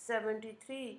73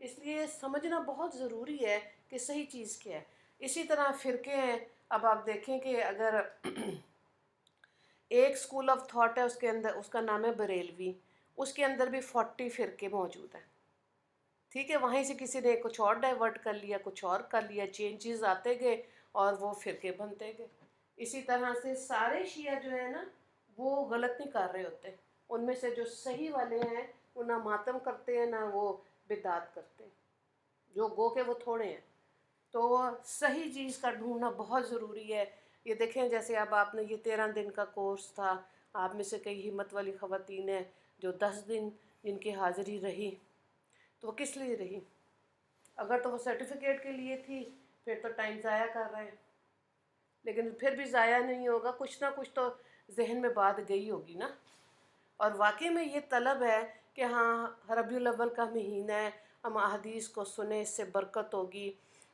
اس لیے سمجھنا بہت ضروری ہے کہ صحیح چیز کیا ہے۔ اسی طرح فرقے ہیں، اب آپ دیکھیں کہ اگر ایک اسکول آف تھاٹ ہے، اس کے اندر اس کا نام ہے بریلوی، اس کے اندر بھی 40 فرقے موجود ہیں، ٹھیک ہے، وہیں سے کسی نے کچھ اور ڈائیورٹ کر لیا، کچھ اور کر لیا، چینجز آتے گئے اور وہ فرقے بنتے گئے۔ اسی طرح سے سارے شیعہ جو ہے نا وہ غلط نہیں کر رہے ہوتے، ان میں سے جو صحیح والے ہیں وہ نہ ماتم کرتے ہیں نہ وہ بدعت کرتے ہیں، جو گو کہ وہ تھوڑے ہیں۔ تو صحیح چیز کا ڈھونڈنا بہت ضروری ہے۔ یہ دیکھیں جیسے اب آپ نے یہ 13 دن کا کورس تھا، آپ میں سے کئی ہمت والی خواتین ہیں جو 10 دن جن کی حاضری رہی، تو وہ کس لیے رہی؟ اگر تو وہ سرٹیفکیٹ کے لیے تھی پھر تو ٹائم ضائع کر رہے ہیں، لیکن پھر بھی ضائع نہیں ہوگا، کچھ نہ کچھ تو ذہن میں بات گئی ہوگی نا۔ اور واقعی میں یہ طلب ہے کہ ہاں ربیع الاول کا مہینہ ہے، ہم احادیث کو سنیں، اس سے برکت ہوگی،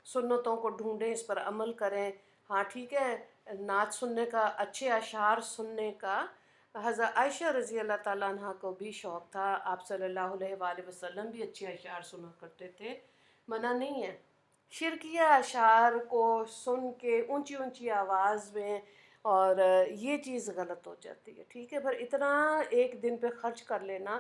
سنتوں کو ڈھونڈیں، اس پر عمل کریں۔ ہاں ٹھیک ہے، نعت سننے کا، اچھے اشعار سننے کا حضرت عائشہ رضی اللہ تعالیٰ عنہ کو بھی شوق تھا، آپ صلی اللہ علیہ وآلہ وسلم بھی اچھے اشعار سنا کرتے تھے، منع نہیں ہے۔ شرکیہ اشعار کو سن کے اونچی اونچی آواز میں، اور یہ چیز غلط ہو جاتی ہے، ٹھیک ہے، پر اتنا ایک دن پہ خرچ کر لینا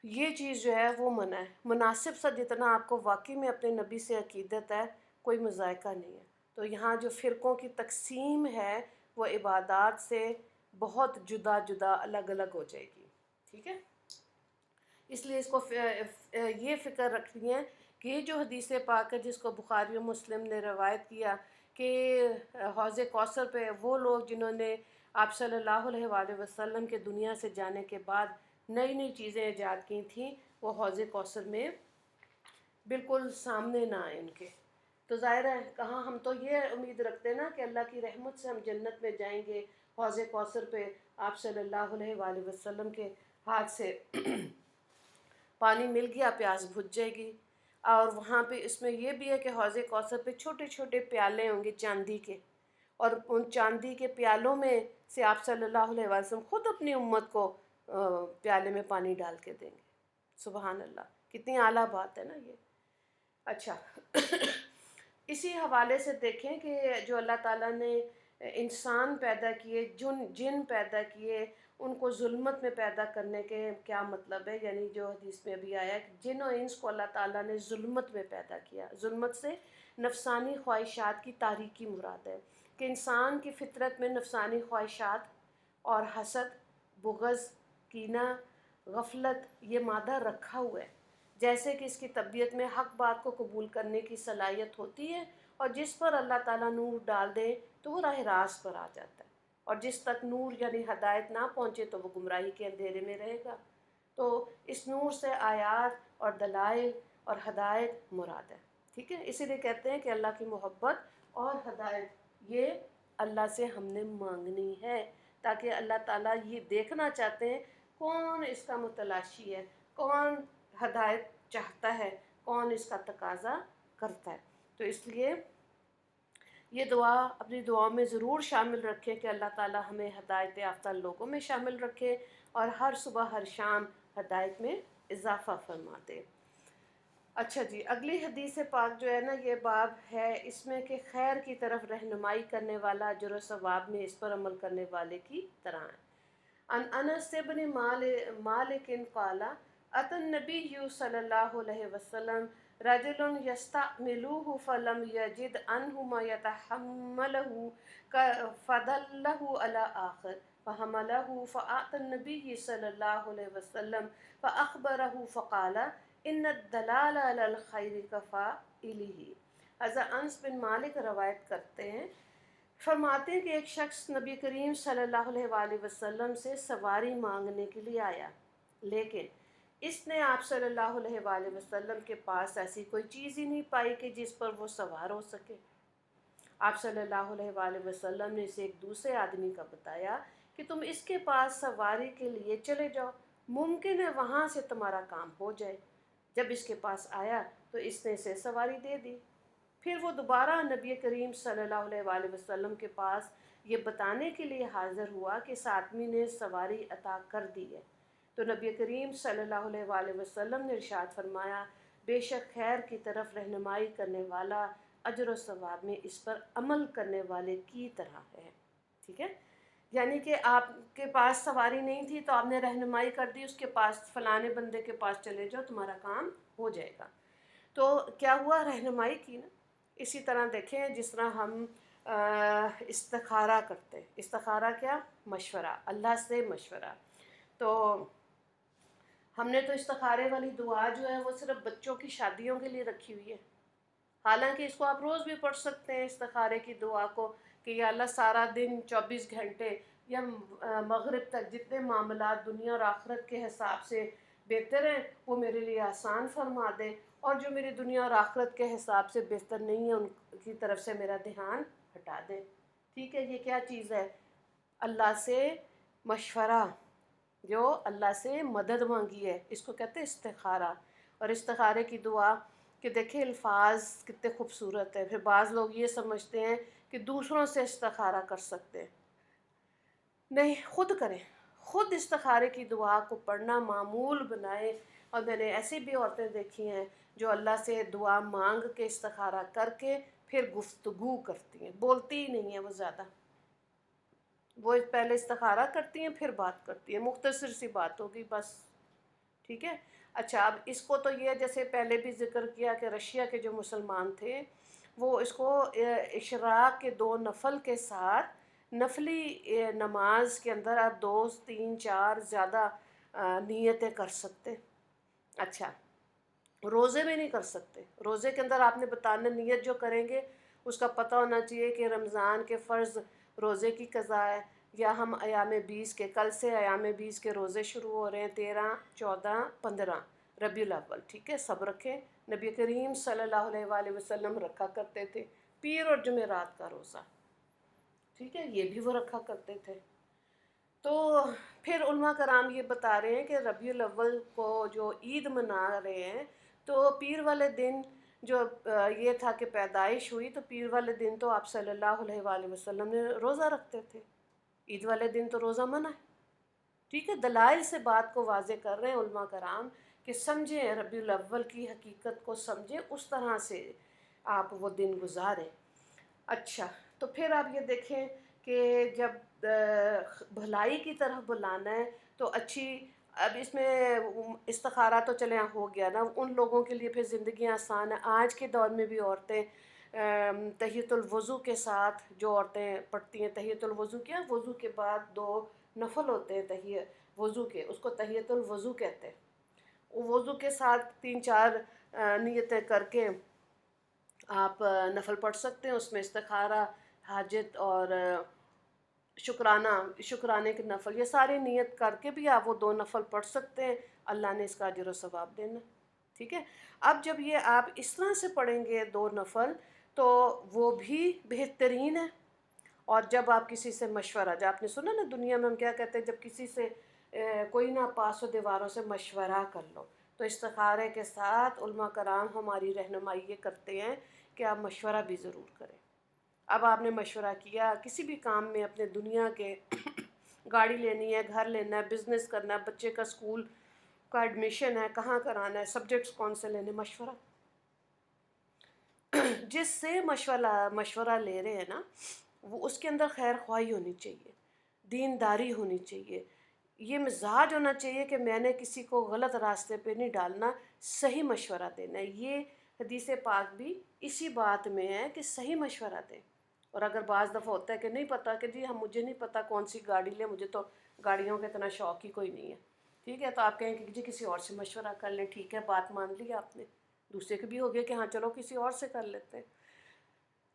یہ چیز جو ہے وہ منع ہے۔ مناسب سا جتنا آپ کو واقعی میں اپنے نبی سے عقیدت ہے، کوئی مذائقہ نہیں ہے۔ تو یہاں جو فرقوں کی تقسیم ہے وہ عبادات سے بہت جدا جدا الگ الگ ہو جائے گی، ٹھیک ہے۔ اس لیے اس کو یہ فکر رکھنی ہے کہ یہ جو حدیث پاک ہے جس کو بخاری و مسلم نے روایت کیا کہ حوض کوثر پہ وہ لوگ جنہوں نے آپ صلی اللہ علیہ وآلہ وسلم کے دنیا سے جانے کے بعد نئی نئی چیزیں ایجاد کی تھیں، وہ حوض کوثر میں بالکل سامنے نہ آئے ان کے۔ تو ظاہر ہے کہاں ہم تو یہ امید رکھتے ہیں نا کہ اللہ کی رحمت سے ہم جنت میں جائیں گے، حوض کوثر پہ آپ صلی اللہ علیہ وآلہ وسلم کے ہاتھ سے پانی مل گیا، پیاس بجھ جائے گی۔ اور وہاں پہ اس میں یہ بھی ہے کہ حوض کوثر پہ چھوٹے چھوٹے پیالے ہوں گے چاندی کے، اور ان چاندی کے پیالوں میں سے آپ صلی اللہ علیہ وسلم خود اپنی امت کو پیالے میں پانی ڈال کے دیں گے۔ سبحان اللہ، کتنی اعلیٰ بات ہے نا یہ۔ اچھا اسی حوالے سے دیکھیں کہ جو اللہ تعالیٰ نے انسان پیدا کیے، جن پیدا کیے، ان کو ظلمت میں پیدا کرنے کے کیا مطلب ہے؟ یعنی جو حدیث میں بھی آیا کہ جن و انس کو اللہ تعالیٰ نے ظلمت میں پیدا کیا۔ ظلمت سے نفسانی خواہشات کی تاریکی مراد ہے، کہ انسان کی فطرت میں نفسانی خواہشات اور حسد، بغض، کینہ، غفلت یہ مادہ رکھا ہوا ہے، جیسے کہ اس کی طبیعت میں حق بات کو قبول کرنے کی صلاحیت ہوتی ہے، اور جس پر اللہ تعالیٰ نور ڈال دے تو وہ راہ راست پر آ جاتا ہے، اور جس تک نور یعنی ہدایت نہ پہنچے تو وہ گمراہی کے اندھیرے میں رہے گا۔ تو اس نور سے آیات اور دلائل اور ہدایت مراد ہے، ٹھیک ہے۔ اسی لیے کہتے ہیں کہ اللہ کی محبت اور ہدایت یہ اللہ سے ہم نے مانگنی ہے، تاکہ اللہ تعالیٰ یہ دیکھنا چاہتے ہیں کون اس کا متلاشی ہے، کون ہدایت چاہتا ہے، کون اس کا تقاضا کرتا ہے۔ تو اس لیے یہ دعا اپنی دعاؤں میں ضرور شامل رکھیں کہ اللہ تعالیٰ ہمیں ہدایت یافتہ لوگوں میں شامل رکھے، اور ہر صبح ہر شام ہدایت میں اضافہ فرما دے۔ اچھا جی، اگلی حدیث پاک جو ہے نا یہ باب ہے اس میں کہ خیر کی طرف رہنمائی کرنے والا اجر و ثواب میں اس پر عمل کرنے والے کی طرح ہے۔ عن انس بن مالک قال اتى النبي صلی اللہ علیہ وسلم رجل يستعمله فلم يجد عنه ما يتحمله فدله على آخر فحمله فأتى النبي صلی اللہ علیہ وسلم فأخبره فقال ان الدلال على الخير كفاعله۔ حضرت انس بن مالک روایت کرتے ہیں، فرماتے ہیں کہ ایک شخص نبی کریم صلی اللہ علیہ وآلہ وسلم سے سواری مانگنے کے لیے آیا، لیکن اس نے آپ صلی اللہ علیہ وآلہ وسلم کے پاس ایسی کوئی چیز ہی نہیں پائی کہ جس پر وہ سوار ہو سکے۔ آپ صلی اللہ علیہ وآلہ وسلم نے اسے ایک دوسرے آدمی کا بتایا کہ تم اس کے پاس سواری کے لیے چلے جاؤ، ممکن ہے وہاں سے تمہارا کام ہو جائے۔ جب اس کے پاس آیا تو اس نے اسے سواری دے دی۔ پھر وہ دوبارہ نبی کریم صلی اللہ علیہ وآلہ وسلم کے پاس یہ بتانے کے لیے حاضر ہوا کہ اس آدمی نے سواری عطا کر دی ہے۔ تو نبی کریم صلی اللہ علیہ وآلہ وسلم نے ارشاد فرمایا بے شک خیر کی طرف رہنمائی کرنے والا اجر و ثواب میں اس پر عمل کرنے والے کی طرح ہے. ٹھیک ہے، یعنی کہ آپ کے پاس سواری نہیں تھی تو آپ نے رہنمائی کر دی اس کے پاس، فلانے بندے کے پاس چلے جاؤ تمہارا کام ہو جائے گا. تو کیا ہوا، رہنمائی کی نا. اسی طرح دیکھیں جس طرح ہم استخارہ کرتے ہیں. استخارہ کیا؟ مشورہ، اللہ سے مشورہ. تو ہم نے تو استخارے والی دعا جو ہے وہ صرف بچوں کی شادیوں کے لیے رکھی ہوئی ہے. حالانکہ اس کو آپ روز بھی پڑھ سکتے ہیں استخارے کی دعا کو، کہ یا اللہ سارا دن 24 گھنٹے یا مغرب تک جتنے معاملات دنیا اور آخرت کے حساب سے بہتر ہیں وہ میرے لیے آسان فرما دے، اور جو میری دنیا اور آخرت کے حساب سے بہتر نہیں ہے ان کی طرف سے میرا دھیان ہٹا دے. ٹھیک ہے، یہ کیا چیز ہے؟ اللہ سے مشورہ، جو اللہ سے مدد مانگی ہے، اس کو کہتے ہیں استخارہ. اور استخارے کی دعا کہ دیکھیں الفاظ کتنے خوبصورت ہیں. پھر بعض لوگ یہ سمجھتے ہیں کہ دوسروں سے استخارہ کر سکتے ہیں. نہیں، خود کریں. خود استخارے کی دعا کو پڑھنا معمول بنائیں. اور میں نے ایسی بھی عورتیں دیکھی ہیں جو اللہ سے دعا مانگ کے استخارہ کر کے پھر گفتگو کرتی ہیں، بولتی ہی نہیں ہیں وہ زیادہ. وہ پہلے استخارہ کرتی ہیں پھر بات کرتی ہیں، مختصر سی بات ہوگی بس. ٹھیک ہے. اچھا، اب اس کو تو یہ جیسے پہلے بھی ذکر کیا کہ رشیا کے جو مسلمان تھے وہ اس کو اشراق کے 2 نفل کے ساتھ نفلی نماز کے اندر آپ 2 3 4 زیادہ نیتیں کر سکتے. اچھا، روزے میں نہیں کر سکتے. روزے کے اندر آپ نے بتانا نیت جو کریں گے اس کا پتہ ہونا چاہیے کہ رمضان کے فرض روزے کی قضا ہے، یا ہم ایام 20 کے، کل سے ایام 20 کے روزے شروع ہو رہے ہیں، 13 14 15 ربیع الاول. ٹھیک ہے، سب رکھیں. نبی کریم صلی اللہ علیہ وآلہ وسلم رکھا کرتے تھے پیر اور جمعرات کا روزہ. ٹھیک ہے، یہ بھی وہ رکھا کرتے تھے. تو پھر علماء کرام یہ بتا رہے ہیں کہ ربیع الاول کو جو عید منا رہے ہیں تو پیر والے دن جو یہ تھا کہ پیدائش ہوئی تو پیر والے دن تو آپ صلی اللہ علیہ وآلہ وسلم نے روزہ رکھتے تھے. عید والے دن تو روزہ منع ہے. ٹھیک ہے، دلائل سے بات کو واضح کر رہے ہیں علماء کرام کہ سمجھیں ربیع الاول کی حقیقت کو سمجھیں، اس طرح سے آپ وہ دن گزاریں. اچھا، تو پھر آپ یہ دیکھیں کہ جب بھلائی کی طرف بلانا ہے تو اچھی، اب اس میں استخارہ تو چلے ہو گیا نا ان لوگوں کے لیے، پھر زندگیاں آسان ہیں. آج کے دور میں بھی عورتیں تحیۃ الوضو کے ساتھ جو عورتیں پڑھتی ہیں، تحیۃ الوضو کیا؟ وضو کے بعد 2 نفل ہوتے ہیں تحیۃ وضو کے، اس کو تحیۃ الوضو کہتے ہیں. وضو کے ساتھ 3 4 نیتیں کر کے آپ نفل پڑھ سکتے ہیں. اس میں استخارہ، حاجت اور شکرانے کے نفل، یہ ساری نیت کر کے بھی آپ وہ 2 نفل پڑھ سکتے ہیں. اللہ نے اس کا اجر و ثواب دینا. ٹھیک ہے. اب جب یہ آپ اس طرح سے پڑھیں گے 2 نفل تو وہ بھی بہترین ہے. اور جب آپ کسی سے مشورہ، جب آپ نے سنا نا دنیا میں ہم کیا کہتے ہیں، جب کسی سے کوئی نہ پاس و دیواروں سے مشورہ کر لو، تو استخارے کے ساتھ علماء کرام ہماری رہنمائی یہ کرتے ہیں کہ آپ مشورہ بھی ضرور کریں. اب آپ نے مشورہ کیا کسی بھی کام میں، اپنے دنیا کے گاڑی لینی ہے، گھر لینا ہے، بزنس کرنا ہے، بچے کا اسکول کا ایڈمیشن ہے، کہاں کرانا ہے، سبجیکٹس کون سے لینے، مشورہ. جس سے مشورہ لے رہے ہیں نا وہ اس کے اندر خیر خواہی ہونی چاہیے، دینداری ہونی چاہیے، یہ مزاج ہونا چاہیے کہ میں نے کسی کو غلط راستے پہ نہیں ڈالنا، صحیح مشورہ دینا ہے. یہ حدیث پاک بھی اسی بات میں ہے کہ صحیح مشورہ دیں. اور اگر بعض دفعہ ہوتا ہے کہ نہیں پتہ کہ جی مجھے نہیں پتہ کون سی گاڑی لیں، مجھے تو گاڑیوں کا اتنا شوق ہی کوئی نہیں ہے، ٹھیک ہے، تو آپ کہیں کہ جی کسی اور سے مشورہ کر لیں. ٹھیک ہے، بات مان لی آپ نے، دوسرے کے بھی ہو گیا کہ ہاں چلو کسی اور سے کر لیتے ہیں.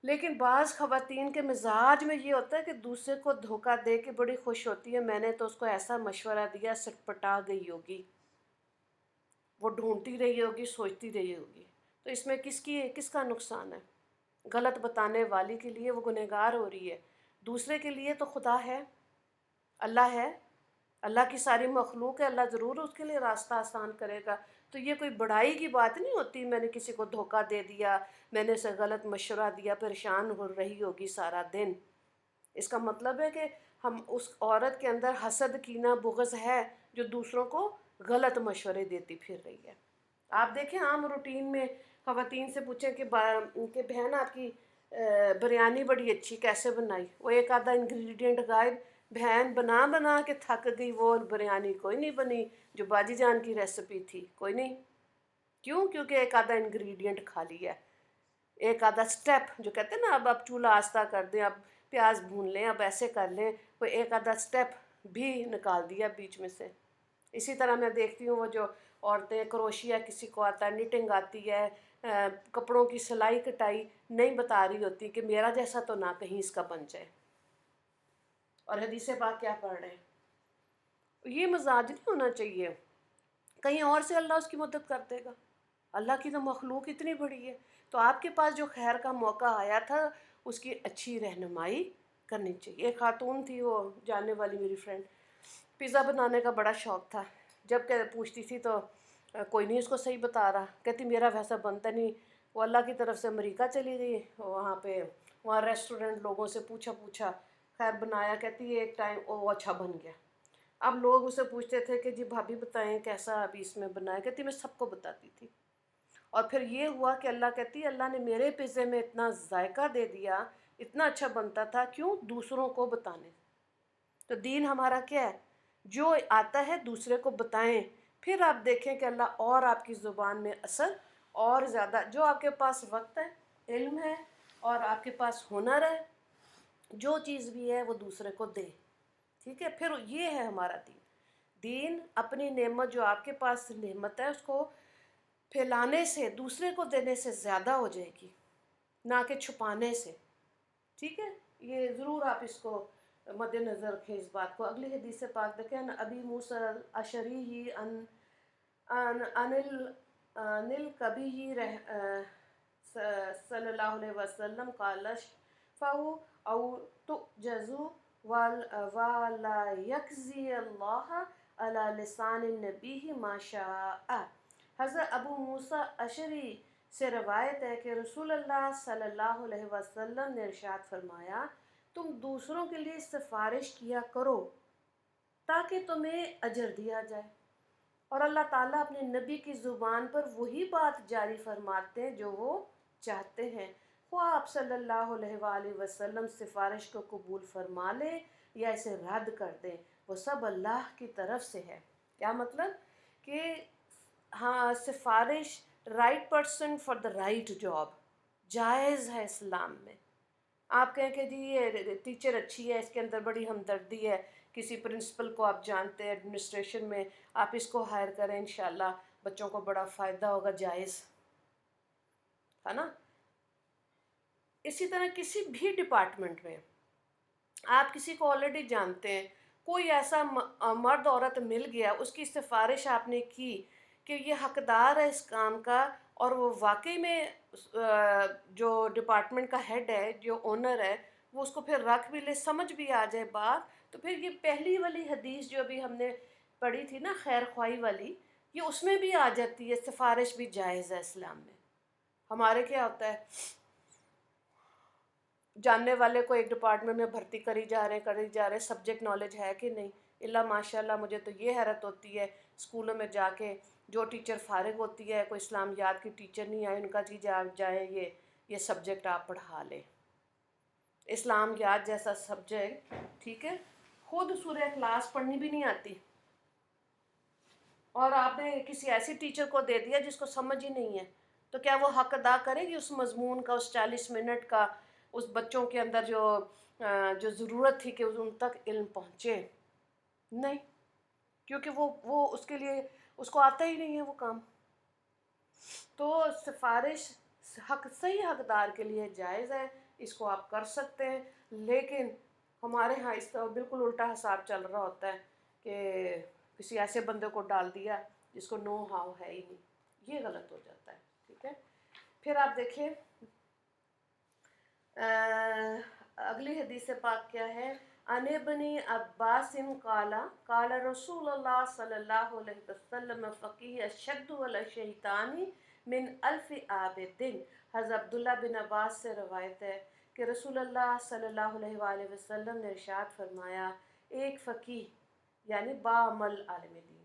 لیکن بعض خواتین کے مزاج میں یہ ہوتا ہے کہ دوسرے کو دھوکہ دے کے بڑی خوش ہوتی ہے، میں نے تو اس کو ایسا مشورہ دیا سٹپٹا گئی ہوگی، وہ ڈھونڈتی رہی ہوگی، سوچتی رہی ہوگی. تو اس میں کس کا نقصان ہے؟ غلط بتانے والی کے لیے وہ گنہگار ہو رہی ہے، دوسرے کے لیے تو خدا ہے، اللہ ہے، اللہ کی ساری مخلوق ہے، اللہ ضرور اس کے لیے راستہ آسان کرے گا. تو یہ کوئی بڑائی کی بات نہیں ہوتی میں نے کسی کو دھوکہ دے دیا، میں نے اسے غلط مشورہ دیا، پریشان ہو رہی ہوگی سارا دن. اس کا مطلب ہے کہ ہم اس عورت کے اندر حسد، کینہ، بغض ہے جو دوسروں کو غلط مشورے دیتی پھر رہی ہے. آپ دیکھیں عام روٹین میں خواتین سے پوچھیں کہ کہ بہن آپ کی بریانی بڑی اچھی کیسے بنائی، وہ ایک آدھا انگریڈینٹ غائب، بہن بنا بنا کے تھک گئی، وہ بریانی کوئی نہیں بنی جو باجی جان کی ریسیپی تھی، کوئی نہیں۔ کیوں؟ کیونکہ ایک آدھا انگریڈینٹ کھا لیا ہے، ایک آدھا سٹیپ جو کہتے ہیں نا، اب آپ چولہا آہستہ کر دیں، اب پیاز بھون لیں، اب ایسے کر لیں، کوئی ایک آدھا سٹیپ بھی نکال دیا بیچ میں سے۔ اسی طرح میں دیکھتی ہوں وہ جو عورتیں کروشیا کسی کو آتا ہے، نیٹنگ آتی ہے، کپڑوں کی سلائی کٹائی نہیں بتا رہی ہوتی کہ میرا جیسا تو نہ کہیں اس کا بن جائے، اور حدیث پاک کیا پڑھ رہے ہیں۔ یہ مزاج نہیں ہونا چاہیے، کہیں اور سے اللہ اس کی مدد کر دے گا۔ اللہ کی تو مخلوق اتنی بڑی ہے، تو آپ کے پاس جو خیر کا موقع آیا تھا اس کی اچھی رہنمائی کرنی چاہیے۔ ایک خاتون تھی، وہ جاننے والی میری فرینڈ، پیزا بنانے کا بڑا شوق تھا، جب کہ پوچھتی تھی تو کوئی نہیں اس کو صحیح بتا رہا، کہتی میرا ویسا بنتا نہیں۔ وہ اللہ کی طرف سے امریکہ چلی گئی، وہاں ریسٹورنٹ لوگوں سے پوچھا، خیر بنایا، کہتی ایک ٹائم وہ اچھا بن گیا۔ اب لوگ اسے پوچھتے تھے کہ جی بھابھی بتائیں کیسا ابھی اس میں بنایا، کہتی میں سب کو بتاتی تھی۔ اور پھر یہ ہوا کہ اللہ کہتی اللہ نے میرے پیزے میں اتنا ذائقہ دے دیا، اتنا اچھا بنتا تھا، کیوں؟ دوسروں کو بتانے۔ تو دین ہمارا کیا ہے؟ جو آتا ہے دوسرے کو بتائیں، پھر آپ دیکھیں کہ اللہ اور آپ کی زبان میں اثر اور زیادہ، جو آپ کے پاس وقت ہے، علم ہے، اور آپ کے پاس ہنر ہے، جو چیز بھی ہے وہ دوسرے کو دے، ٹھیک ہے؟ پھر یہ ہے ہمارا دین۔ دین اپنی نعمت جو آپ کے پاس نعمت ہے اس کو پھیلانے سے، دوسرے کو دینے سے زیادہ ہو جائے گی، نہ کہ چھپانے سے، ٹھیک ہے؟ یہ ضرور آپ اس کو مد نظر رکھیں اس بات کو۔ اگلی حدیث پاک دیکھیں، ابی موسیٰ الاشعری عن النبی صلی اللہ علیہ وسلم قال اشفعوا او تعجزوا ولا یکزی اللہ علی لسان النبی ما شاء۔ حضرت ابو موسیٰ اشعری سے روایت ہے کہ رسول اللہ صلی اللہ علیہ وسلم نے ارشاد فرمایا، تم دوسروں کے لیے سفارش کیا کرو تاکہ تمہیں اجر دیا جائے، اور اللہ تعالیٰ اپنے نبی کی زبان پر وہی بات جاری فرماتے ہیں جو وہ چاہتے ہیں، خواہ آپ صلی اللہ علیہ وآلہ وسلم سفارش کو قبول فرما لیں یا اسے رد کر دیں، وہ سب اللہ کی طرف سے ہے۔ کیا مطلب؟ کہ ہاں، سفارش right person for the right job جائز ہے اسلام میں۔ آپ کہیں کہ جی یہ ٹیچر اچھی ہے، اس کے اندر بڑی ہمدردی ہے، کسی پرنسپل کو آپ جانتے ہیں ایڈمنسٹریشن میں، آپ اس کو ہائر کریں، انشاءاللہ بچوں کو بڑا فائدہ ہوگا، جائز ہے نا؟ اسی طرح کسی بھی ڈپارٹمنٹ میں آپ کسی کو آلریڈی جانتے ہیں، کوئی ایسا مرد عورت مل گیا، اس کی سفارش آپ نے کی کہ یہ حقدار ہے اس کام کا، اور وہ واقعی میں جو ڈپارٹمنٹ کا ہیڈ ہے، جو اونر ہے، وہ اس کو پھر رکھ بھی لے، سمجھ بھی آ جائے بات، تو پھر یہ پہلی والی حدیث جو ابھی ہم نے پڑھی تھی نا، خیر خواہی والی، یہ اس میں بھی آ جاتی ہے، سفارش بھی جائز ہے اسلام میں۔ ہمارے کیا ہوتا ہے، جاننے والے کو ایک ڈپارٹمنٹ میں بھرتی کری جا رہے ہیں، سبجیکٹ نالج ہے کہ نہیں؟ اللہ ماشاء اللہ، مجھے تو یہ حیرت ہوتی ہے اسکولوں میں جا کے، جو ٹیچر فارغ ہوتی ہے، کوئی اسلامیات کی ٹیچر نہیں آئے، ان کا جی جائیں یہ سبجیکٹ آپ پڑھا لیں، اسلام یاد جیسا سبجیکٹ، ٹھیک ہے؟ خود سورہ اخلاص پڑھنی بھی نہیں آتی، اور آپ نے کسی ایسی ٹیچر کو دے دیا جس کو سمجھ ہی نہیں ہے، تو کیا وہ حق ادا کرے گی اس مضمون کا، اس 40 منٹ کا، اس بچوں کے اندر جو ضرورت تھی کہ ان تک علم پہنچے؟ نہیں، کیونکہ وہ اس کے لیے، اس کو آتا ہی نہیں ہے وہ کام۔ تو سفارش صحیح حقدار کے لیے جائز ہے، اس کو آپ کر سکتے ہیں، لیکن ہمارے ہاں اس کا بالکل الٹا حساب چل رہا ہوتا ہے کہ کسی ایسے بندے کو ڈال دیا جس کو نو ہاؤ ہے ہی نہیں، یہ غلط ہو جاتا ہے، ٹھیک ہے؟ پھر آپ دیکھیں اگلی حدیث پاک کیا ہے، عن ابن عباس قال قال رسول اللہ صلی اللہ علیہ وسلم فقیہ اشد علی الشیطان من الف عابد۔ حضرت عبداللہ بن عباس سے روایت ہے کہ رسول اللہ صلی اللہ علیہ وآلہ وسلم نے ارشاد فرمایا، ایک فقیہ یعنی باعمل عالم دین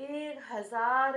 1000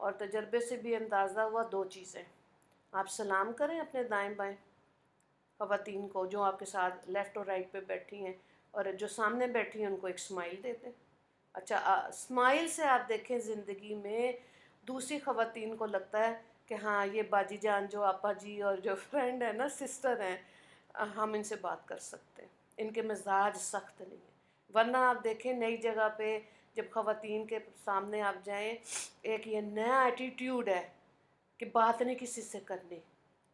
اور تجربے سے بھی اندازہ ہوا دو چیزیں، آپ سلام کریں اپنے دائیں بائیں خواتین کو جو آپ کے ساتھ لیفٹ اور رائٹ پہ بیٹھی ہیں، اور جو سامنے بیٹھی ہیں ان کو ایک اسمائل دے دیں۔ اچھا اسمائل سے آپ دیکھیں زندگی میں دوسری خواتین کو لگتا ہے کہ ہاں یہ باجی جان جو آپا جی اور جو فرینڈ ہے نا، سسٹر ہیں، ہم ان سے بات کر سکتے ہیں، ان کے مزاج سخت نہیں ہے۔ ورنہ آپ دیکھیں نئی جگہ پہ جب خواتین کے سامنے آپ جائیں، ایک یہ نیا ایٹیٹیوڈ ہے کہ بات نہیں کسی سے کرنی،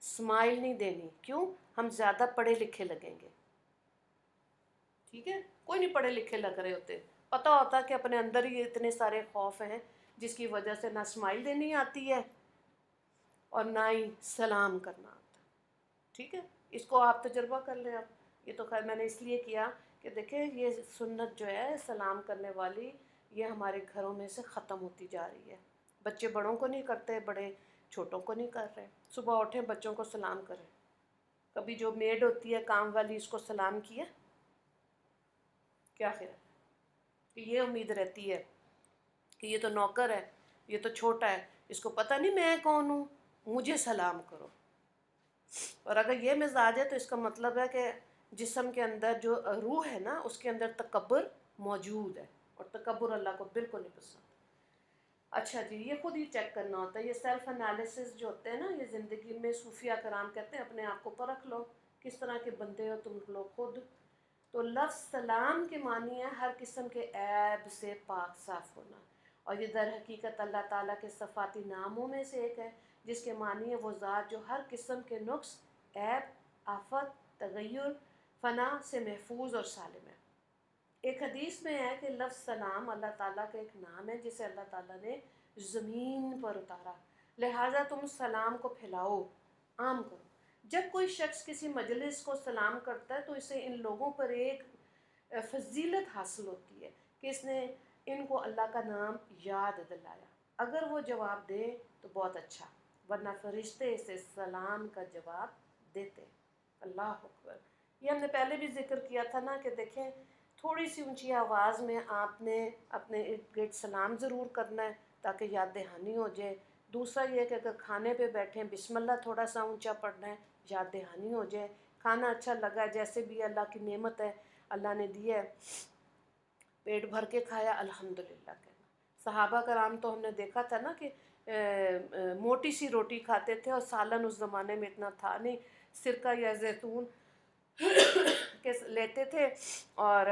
اسمائل نہیں دینی، کیوں؟ ہم زیادہ پڑھے لکھے لگیں گے، ٹھیک ہے؟ کوئی نہیں پڑھے لکھے لگ رہے ہوتے، پتہ ہوتا کہ اپنے اندر ہی اتنے سارے خوف ہیں جس کی وجہ سے نہ اسمائل دینی آتی ہے اور نہ ہی سلام کرنا آتا، ٹھیک ہے؟ اس کو آپ تجربہ کر لیں آپ۔ یہ تو خیر میں نے اس لیے کیا کہ دیکھیں یہ سنت جو ہے سلام کرنے والی، یہ ہمارے گھروں میں سے ختم ہوتی جا رہی ہے۔ بچے بڑوں کو نہیں کرتے، بڑے چھوٹوں کو نہیں کر رہے۔ صبح اٹھیں بچوں کو سلام کریں، کبھی جو میڈ ہوتی ہے کام والی اس کو سلام کیا؟ کیا خیال ہے؟ کہ یہ امید رہتی ہے کہ یہ تو نوکر ہے، یہ تو چھوٹا ہے، اس کو پتہ نہیں میں کون ہوں، مجھے سلام کرو۔ اور اگر یہ مزاج ہے تو اس کا مطلب ہے کہ جسم کے اندر جو روح ہے نا اس کے اندر تکبر موجود ہے، اور تکبر اللہ کو بالکل نہیں پسند۔ اچھا جی، یہ خود ہی چیک کرنا ہوتا ہے، یہ سیلف انالیسس جو ہوتے ہیں نا، یہ زندگی میں صوفیہ کرام کہتے ہیں اپنے آپ کو پرکھ لو، کس طرح کے بندے ہو تم لوگ خود۔ تو لفظ سلام کے معنی ہے ہر قسم کے عیب سے پاک صاف ہونا، اور یہ در حقیقت اللہ تعالیٰ کے صفاتی ناموں میں سے ایک ہے جس کے معنی ہے وہ ذات جو ہر قسم کے نقص، عیب، آفت، تغیر، فنا سے محفوظ اور سالم ہے۔ ایک حدیث میں ہے کہ لفظ سلام اللہ تعالیٰ کا ایک نام ہے جسے اللہ تعالیٰ نے زمین پر اتارا، لہٰذا تم سلام کو پھیلاؤ، عام کرو۔ جب کوئی شخص کسی مجلس کو سلام کرتا ہے تو اسے ان لوگوں پر ایک فضیلت حاصل ہوتی ہے کہ اس نے ان کو اللہ کا نام یاد دلایا۔ اگر وہ جواب دے تو بہت اچھا، ورنہ فرشتے اسے سلام کا جواب دیتے۔ اللہ اکبر۔ یہ ہم نے پہلے بھی ذکر کیا تھا نا کہ دیکھیں تھوڑی سی اونچی آواز میں آپ نے اپنے ارد گرد سلام ضرور کرنا ہے تاکہ یاد دہانی ہو جائے۔ دوسرا یہ کہ اگر کھانے پہ بیٹھیں بسم اللہ تھوڑا سا اونچا پڑھنا ہے، یاد دہانی ہو جائے۔ کھانا اچھا لگا، جیسے بھی اللہ کی نعمت ہے، اللہ نے دی ہے، پیٹ بھر کے کھایا الحمدللہ کہنا۔ صحابہ کرام تو ہم نے دیکھا تھا نا کہ موٹی سی روٹی کھاتے تھے، اور سالن اس زمانے میں اتنا تھا نہیں، سرکہ یا زیتون کے لیتے تھے اور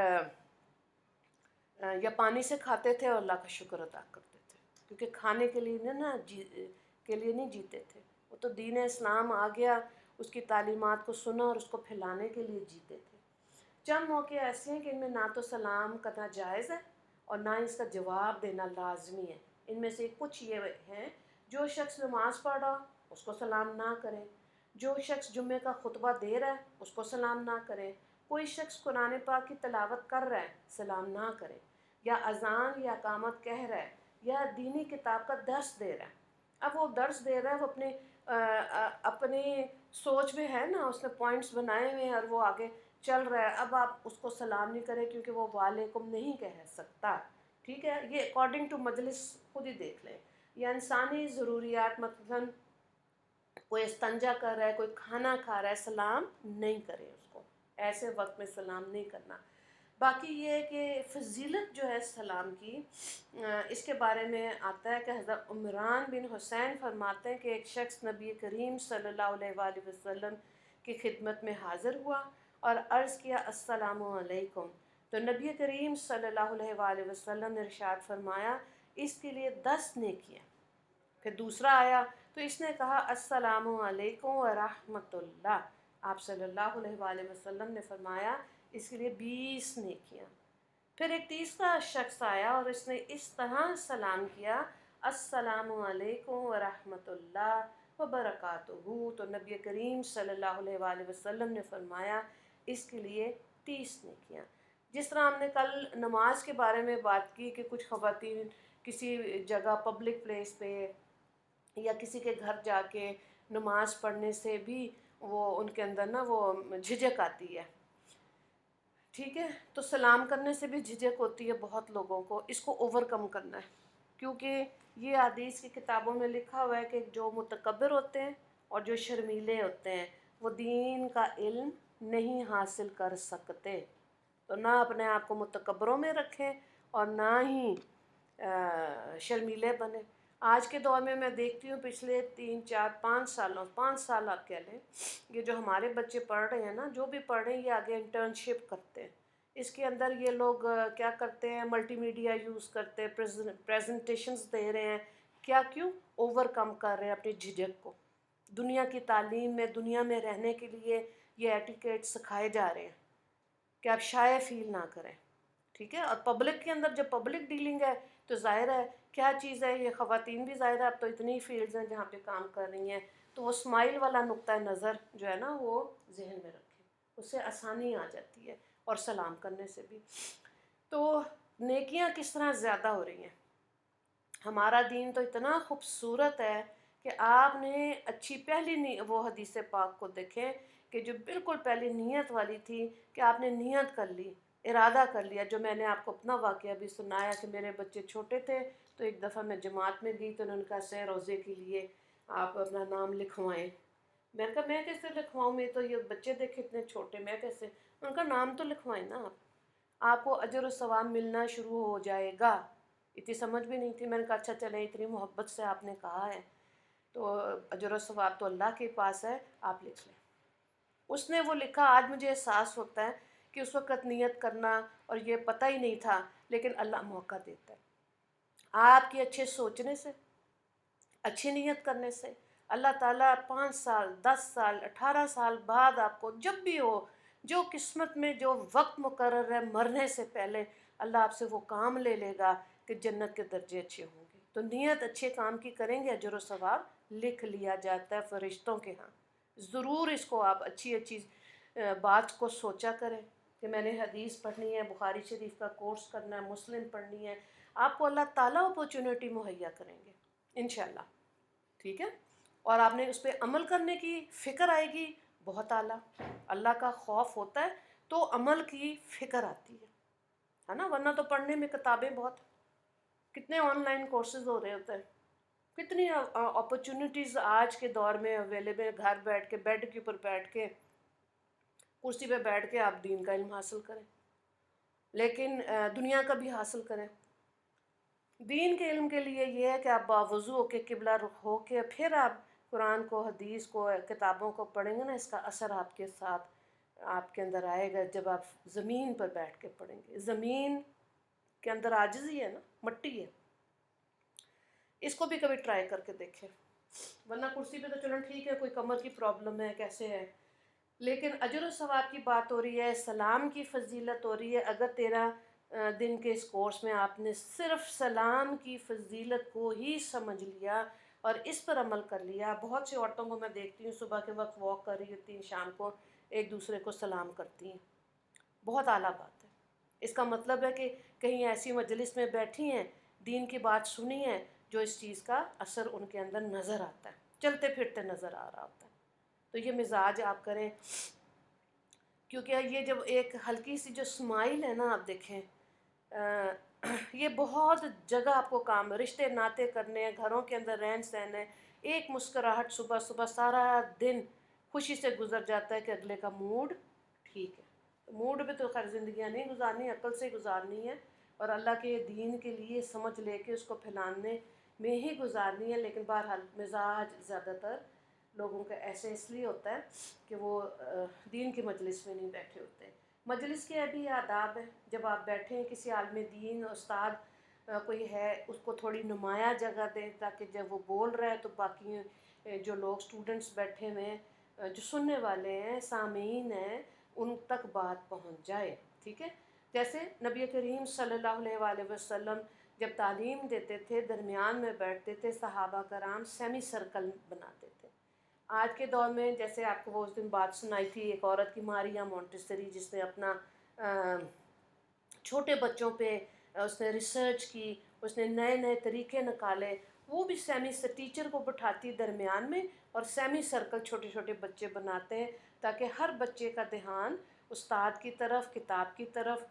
یا پانی سے کھاتے تھے اور اللہ کا شکر ادا کرتے تھے، کیونکہ کھانے کے لیے کے لیے نہیں جیتے تھے، وہ تو دین اسلام آ گیا، اس کی تعلیمات کو سنا اور اس کو پھیلانے کے لیے جیتے تھے۔ چند موقع ایسے ہیں کہ ان میں نہ تو سلام کرنا جائز ہے اور نہ اس کا جواب دینا لازمی ہے۔ ان میں سے کچھ یہ ہیں: جو شخص نماز پڑھ رہا اس کو سلام نہ کریں، جو شخص جمعے کا خطبہ دے رہا ہے اس کو سلام نہ کریں، کوئی شخص قرآن پاک کی تلاوت کر رہا ہے سلام نہ کریں، یا اذان یا اقامت کہہ رہا ہے یا دینی کتاب کا درس دے رہا ہے۔ اب وہ درس دے رہا ہے، وہ اپنی سوچ میں ہے نا، اس نے پوائنٹس بنائے ہوئے ہیں اور وہ آگے چل رہا ہے، اب آپ اس کو سلام نہیں کریں کیونکہ وہ وعلیکم نہیں کہہ سکتا، ٹھیک ہے؟ یہ اکارڈنگ ٹو مجلس خود ہی دیکھ لیں۔ یا انسانی ضروریات، مثلاً کوئی استنجا کر رہا ہے، کوئی کھانا کھا رہا ہے، سلام نہیں کریں اس کو، ایسے وقت میں سلام نہیں کرنا۔ باقی یہ ہے کہ فضیلت جو ہے سلام کی، اس کے بارے میں آتا ہے کہ حضرت عمران بن حسین فرماتے ہیں کہ ایک شخص نبی کریم صلی اللہ علیہ وآلہ وسلم کی خدمت میں حاضر ہوا اور عرض کیا السلام علیکم، تو نبی کریم صلی اللہ علیہ وآلہ وسلم نے ارشاد فرمایا اس کے لیے 10 نیکیاں۔ پھر دوسرا آیا تو اس نے کہا السلام علیکم ورحمۃ اللہ، آپ صلی اللہ علیہ وآلہ وسلم نے فرمایا اس کے لیے 20 نیکیاں۔ پھر ایک تیسرا شخص آیا اور اس نے اس طرح سلام کیا السلام علیکم ورحمۃ اللہ وبرکاتہ، تو نبی کریم صلی اللہ علیہ وآلہ وسلم نے فرمایا اس کے لیے 30 نیکیاں۔ جس طرح ہم نے کل نماز کے بارے میں بات کی کہ کچھ خواتین کسی جگہ پبلک پلیس پہ یا کسی کے گھر جا کے نماز پڑھنے سے بھی وہ ان کے اندر نا وہ جھجک آتی ہے، ٹھیک ہے؟ تو سلام کرنے سے بھی جھجک ہوتی ہے بہت لوگوں کو، اس کو اوور کم کرنا ہے، کیونکہ یہ حدیث کی کتابوں میں لکھا ہوا ہے کہ جو متکبر ہوتے ہیں اور جو شرمیلے ہوتے ہیں وہ دین کا علم نہیں حاصل کر سکتے. تو نہ اپنے آپ کو متکبروں میں رکھیں اور نہ ہی شرمیلے بنے. آج کے دور میں دیکھتی ہوں پچھلے 5 سال آپ کہہ لیں، یہ جو ہمارے بچے پڑھ رہے ہیں نا، جو بھی پڑھ رہے ہیں یہ آگے انٹرنشپ کرتے ہیں. اس کے اندر یہ لوگ کیا کرتے ہیں، ملٹی میڈیا یوز کرتے ہیں، پریزنٹیشنز دے رہے ہیں. کیوں اوور کم کر رہے ہیں اپنی جھجک کو. دنیا کی تعلیم میں، دنیا میں رہنے کے لیے یہ ایٹیکیٹ سکھائے جا رہے ہیں کہ آپ شائع فیل نہ کریں. ٹھیک ہے. اور پبلک کے اندر جب پبلک ڈیلنگ ہے تو ظاہر ہے کیا چیز ہے، یہ خواتین بھی ظاہر ہے اب تو اتنی فیلڈز ہیں جہاں پہ کام کر رہی ہیں، تو وہ اسمائل والا نقطۂ نظر جو ہے نا وہ ذہن میں رکھیں، اس سے آسانی آ جاتی ہے اور سلام کرنے سے بھی. تو نیکیاں کس طرح زیادہ ہو رہی ہیں. ہمارا دین تو اتنا خوبصورت ہے کہ آپ نے اچھی پہلی وہ حدیث پاک کو دیکھیں کہ جو بالکل پہلی نیت والی تھی کہ آپ نے نیت کر لی، ارادہ کر لیا. جو میں نے آپ کو اپنا واقعہ بھی سنایا کہ میرے بچے چھوٹے تھے تو ایک دفعہ میں جماعت میں گئی تو انہوں نے کہا سہ روزے کے لیے آپ اپنا نام لکھوائیں. میں نے کہا میں کیسے لکھواؤں، میں تو یہ بچے دیکھے اتنے چھوٹے، میں کیسے. ان کا نام تو لکھوائیں نا آپ کو اجر و ثواب ملنا شروع ہو جائے گا. اتنی سمجھ بھی نہیں تھی. میں نے کہا اچھا چلیں، اتنی محبت سے آپ نے کہا ہے تو اجر و ثواب تو اللہ کے پاس ہے، آپ لکھ لیں. اس نے وہ لکھا. آج مجھے احساس ہوتا ہے کہ اس وقت نیت کرنا اور یہ پتہ ہی نہیں تھا، لیکن اللہ موقع دیتا ہے. آپ کے اچھے سوچنے سے، اچھی نیت کرنے سے اللہ تعالیٰ 5 سال 10 سال 18 سال بعد آپ کو جب بھی ہو، جو قسمت میں جو وقت مقرر ہے مرنے سے پہلے، اللہ آپ سے وہ کام لے لے گا کہ جنت کے درجے اچھے ہوں گے. تو نیت اچھے کام کی کریں گے، اجر و ثواب لکھ لیا جاتا ہے فرشتوں کے ہاں. ضرور اس کو آپ اچھی بات کو سوچا کریں کہ میں نے حدیث پڑھنی ہے، بخاری شریف کا کورس کرنا ہے، مسلم پڑھنی ہے. آپ کو اللہ تعالیٰ اپورچونیٹی مہیا کریں گے انشاءاللہ. ٹھیک ہے. اور آپ نے اس پہ عمل کرنے کی فکر آئے گی. بہت اعلیٰ. اللہ کا خوف ہوتا ہے تو عمل کی فکر آتی ہے نا. ورنہ تو پڑھنے میں کتابیں بہت، کتنے آن لائن کورسز ہو رہے ہوتے ہیں، کتنی اپرچونیٹیز آج کے دور میں اویلیبل. گھر بیٹھ کے، بیڈ کے اوپر بیٹھ کے، کرسی پہ بیٹھ کے آپ دین کا علم حاصل کریں، لیکن دنیا کا بھی حاصل کریں. دین کے علم کے لیے یہ ہے کہ آپ باوضو ہو کے، قبلہ رخ ہو کے، پھر آپ قرآن کو، حدیث کو، کتابوں کو پڑھیں گے نا، اس کا اثر آپ کے ساتھ، آپ کے اندر آئے گا جب آپ زمین پر بیٹھ کے پڑھیں گے. زمین کے اندر عاجزی ہے نا، مٹی ہے. اس کو بھی کبھی ٹرائی کر کے دیکھیں. ورنہ کرسی پہ تو چلو ٹھیک ہے، کوئی کمر کی پرابلم ہے، کیسے ہے، لیکن اجر و ثواب کی بات ہو رہی ہے، سلام کی فضیلت ہو رہی ہے. اگر 13 دن کے اس کورس میں آپ نے صرف سلام کی فضیلت کو ہی سمجھ لیا اور اس پر عمل کر لیا. بہت سی عورتوں کو میں دیکھتی ہوں صبح کے وقت واک کر رہی ہوتی ہیں، شام کو ایک دوسرے کو سلام کرتی ہیں. بہت اعلیٰ بات ہے. اس کا مطلب ہے کہ کہیں ایسی مجلس میں بیٹھی ہیں، دین کی بات سنی ہے، جو اس چیز کا اثر ان کے اندر نظر آتا ہے، چلتے پھرتے نظر آ رہا ہوتا ہے. تو یہ مزاج آپ کریں. کیونکہ یہ جب ایک ہلکی سی جو اسمائل ہے نا، آپ دیکھیں یہ بہت جگہ آپ کو کام، رشتے ناطے کرنے ہیں، گھروں کے اندر رہن سہن ہے. ایک مسکراہٹ صبح صبح سارا دن خوشی سے گزر جاتا ہے کہ اگلے کا موڈ ٹھیک ہے. موڈ پہ تو خیر زندگیاں نہیں گزارنی، عقل سے گزارنی ہے اور اللہ کے دین کے لیے سمجھ لے کے اس کو پھیلانے میں ہی گزارنی ہے. لیکن بہرحال مزاج زیادہ تر لوگوں کا ایسے اس لیے ہوتا ہے کہ وہ دین کی مجلس میں نہیں بیٹھے ہوتے. مجلس کے بھی آداب ہیں. جب آپ بیٹھیں کسی عالم دین، استاد کوئی ہے، اس کو تھوڑی نمایاں جگہ دیں تاکہ جب وہ بول رہا ہے تو باقی جو لوگ اسٹوڈنٹس بیٹھے ہوئے ہیں، جو سننے والے ہیں، سامعین ہیں، ان تک بات پہنچ جائے. ٹھیک ہے. جیسے نبی کریم صلی اللہ علیہ وآلہ وسلم جب تعلیم دیتے تھے درمیان میں بیٹھتے تھے، صحابہ کرام سیمی سرکل بناتے تھے. آج کے دور میں جیسے آپ کو وہ اس دن بات سنائی تھی ایک عورت کی، ماریا مونٹیسری، جس نے اپنا چھوٹے بچوں پہ اس نے ریسرچ کی، اس نے نئے نئے طریقے نکالے. وہ بھی ٹیچر کو بٹھاتی درمیان میں اور سیمی سرکل چھوٹے چھوٹے بچے بناتے ہیں تاکہ ہر بچے کا دھیان استاد کی طرف، کتاب کی طرف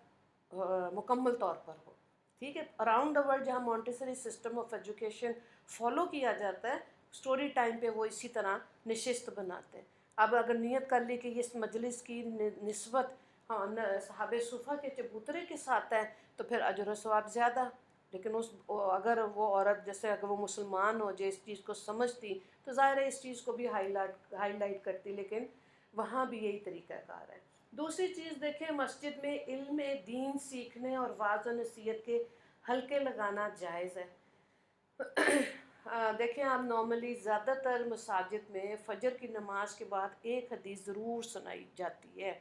مکمل طور پر ہو. ٹھیک ہے. اراؤنڈ دا ورلڈ جہاں Montessori system of education follow کیا جاتا ہے، اسٹوری ٹائم پہ وہ اسی طرح نشست بناتے ہیں. اب اگر نیت کر لی کہ اس مجلس کی نسبت صحابہ صفحہ کے چبوترے کے ساتھ ہے تو پھر اجر و ثواب زیادہ. لیکن اگر وہ عورت جیسے اگر وہ مسلمان ہو جو اس چیز کو سمجھتی تو ظاہر ہے اس چیز کو بھی ہائی لائٹ کرتی، لیکن وہاں بھی یہی طریقہ کار ہے. دوسری چیز دیکھیں، مسجد میں علم دین سیکھنے اور واعظ و نصیحت کے حلقے لگانا جائز ہے. دیکھیں آپ نارملی زیادہ تر مساجد میں فجر کی نماز کے بعد ایک حدیث ضرور سنائی جاتی ہے.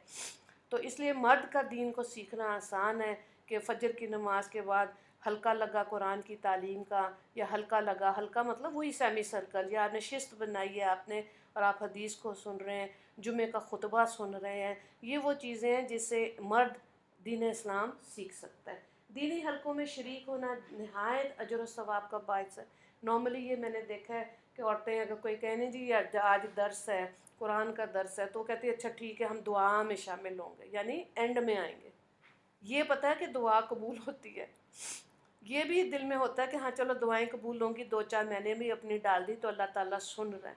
تو اس لیے مرد کا دین کو سیکھنا آسان ہے کہ فجر کی نماز کے بعد حلقہ لگا قرآن کی تعلیم کا، یا حلقہ مطلب وہی سیمی سرکل، یا نشست بنائی ہے آپ نے اور آپ حدیث کو سن رہے ہیں، جمعے کا خطبہ سن رہے ہیں. یہ وہ چیزیں ہیں جس سے مرد دین اسلام سیکھ سکتا ہے. دینی حلقوں میں شریک ہونا نہایت اجر و ثواب کا باعث ہے. نارملی یہ میں نے دیکھا ہے کہ عورتیں اگر کوئی کہنے جی آج درس ہے، قرآن کا درس ہے، تو کہتی ہے اچھا ٹھیک ہے ہم دعا میں شامل ہوں گے، یعنی اینڈ میں آئیں گے. یہ پتہ ہے کہ دعا قبول ہوتی ہے. یہ بھی دل میں ہوتا ہے کہ ہاں چلو دعائیں قبول ہوں گی، 2-4 مہینے بھی اپنی ڈال دی تو اللہ تعالیٰ سن رہا ہے.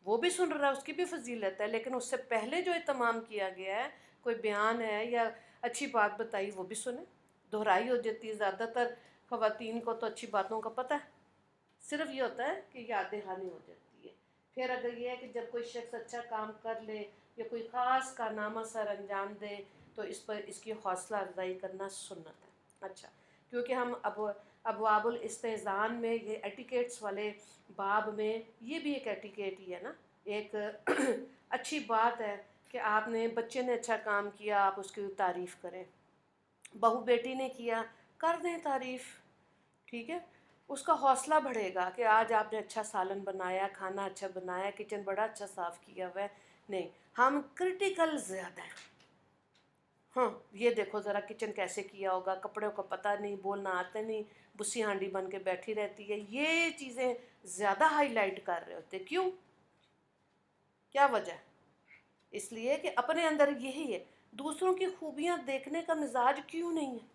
وہ بھی سن رہا ہے، اس کی بھی فضیلت ہے، لیکن اس سے پہلے جو اہتمام کیا گیا ہے، کوئی بیان ہے یا اچھی بات بتائی، وہ بھی سنیں. دہرائی ہو جاتی ہے. زیادہ تر خواتین کو تو اچھی باتوں کا پتہ ہے، صرف یہ ہوتا ہے کہ یاد دہانی ہو جاتی ہے. پھر اگر یہ ہے کہ جب کوئی شخص اچھا کام کر لے یا کوئی خاص کارنامہ سر انجام دے تو اس پر اس کی حوصلہ افزائی کرنا سنت ہے. اچھا، کیونکہ ہم ابواب الاستئذان میں یہ ایٹیکیٹس والے باب میں یہ بھی ایک ایٹیکیٹ ہی ہے نا، ایک اچھی بات ہے کہ آپ نے بچے نے اچھا کام کیا آپ اس کی تعریف کریں، بہو بیٹی نے کیا کر دیں تعریف. ٹھیک ہے، اس کا حوصلہ بڑھے گا کہ آج آپ نے اچھا سالن بنایا، کھانا اچھا بنایا، کچن بڑا اچھا صاف کیا ہوا ہے. نہیں، ہم کرٹیکل زیادہ ہیں. ہاں یہ دیکھو ذرا کچن کیسے کیا ہوگا، کپڑوں کا پتہ نہیں، بولنا آتے نہیں، بسی ہانڈی بن کے بیٹھی رہتی ہے. یہ چیزیں زیادہ ہائی لائٹ کر رہے ہوتے. کیوں؟ کیا وجہ؟ اس لیے کہ اپنے اندر یہی ہے. دوسروں کی خوبیاں دیکھنے کا مزاج کیوں نہیں ہے؟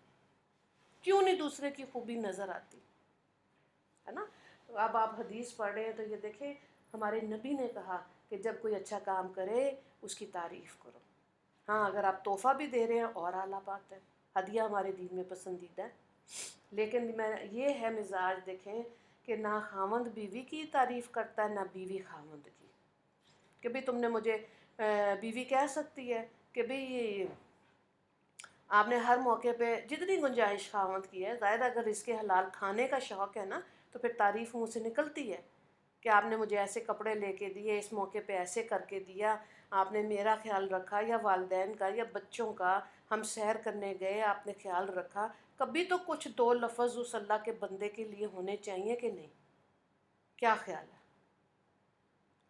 کیوں نہیں دوسرے کی خوبی نظر آتی ہے نا؟ تو اب آپ حدیث پڑھ رہے ہیں تو یہ دیکھیں ہمارے نبی نے کہا کہ جب کوئی اچھا کام کرے اس کی تعریف کرو. ہاں اگر آپ تحفہ بھی دے رہے ہیں اور اعلیٰ بات ہے، ہدیہ ہمارے دین میں پسندیدہ ہے. لیکن یہ ہے مزاج دیکھیں کہ نہ خاوند بیوی کی تعریف کرتا ہے نہ بیوی خاوند کی، کہ بھئی تم نے مجھے بیوی کہہ سکتی ہے کہ بھئی آپ نے ہر موقع پہ جتنی گنجائش خاوند کی ہے، ظاہر اگر اس کے حلال کھانے کا شوق ہے نا تو پھر تعریف منہ سے نکلتی ہے کہ آپ نے مجھے ایسے کپڑے لے کے دیے، اس موقع پہ ایسے کر کے دیا، آپ نے میرا خیال رکھا یا والدین کا یا بچوں کا، ہم سیر کرنے گئے آپ نے خیال رکھا. کبھی تو کچھ 2 لفظ اس اللہ کے بندے کے لیے ہونے چاہیے کہ نہیں؟ کیا خیال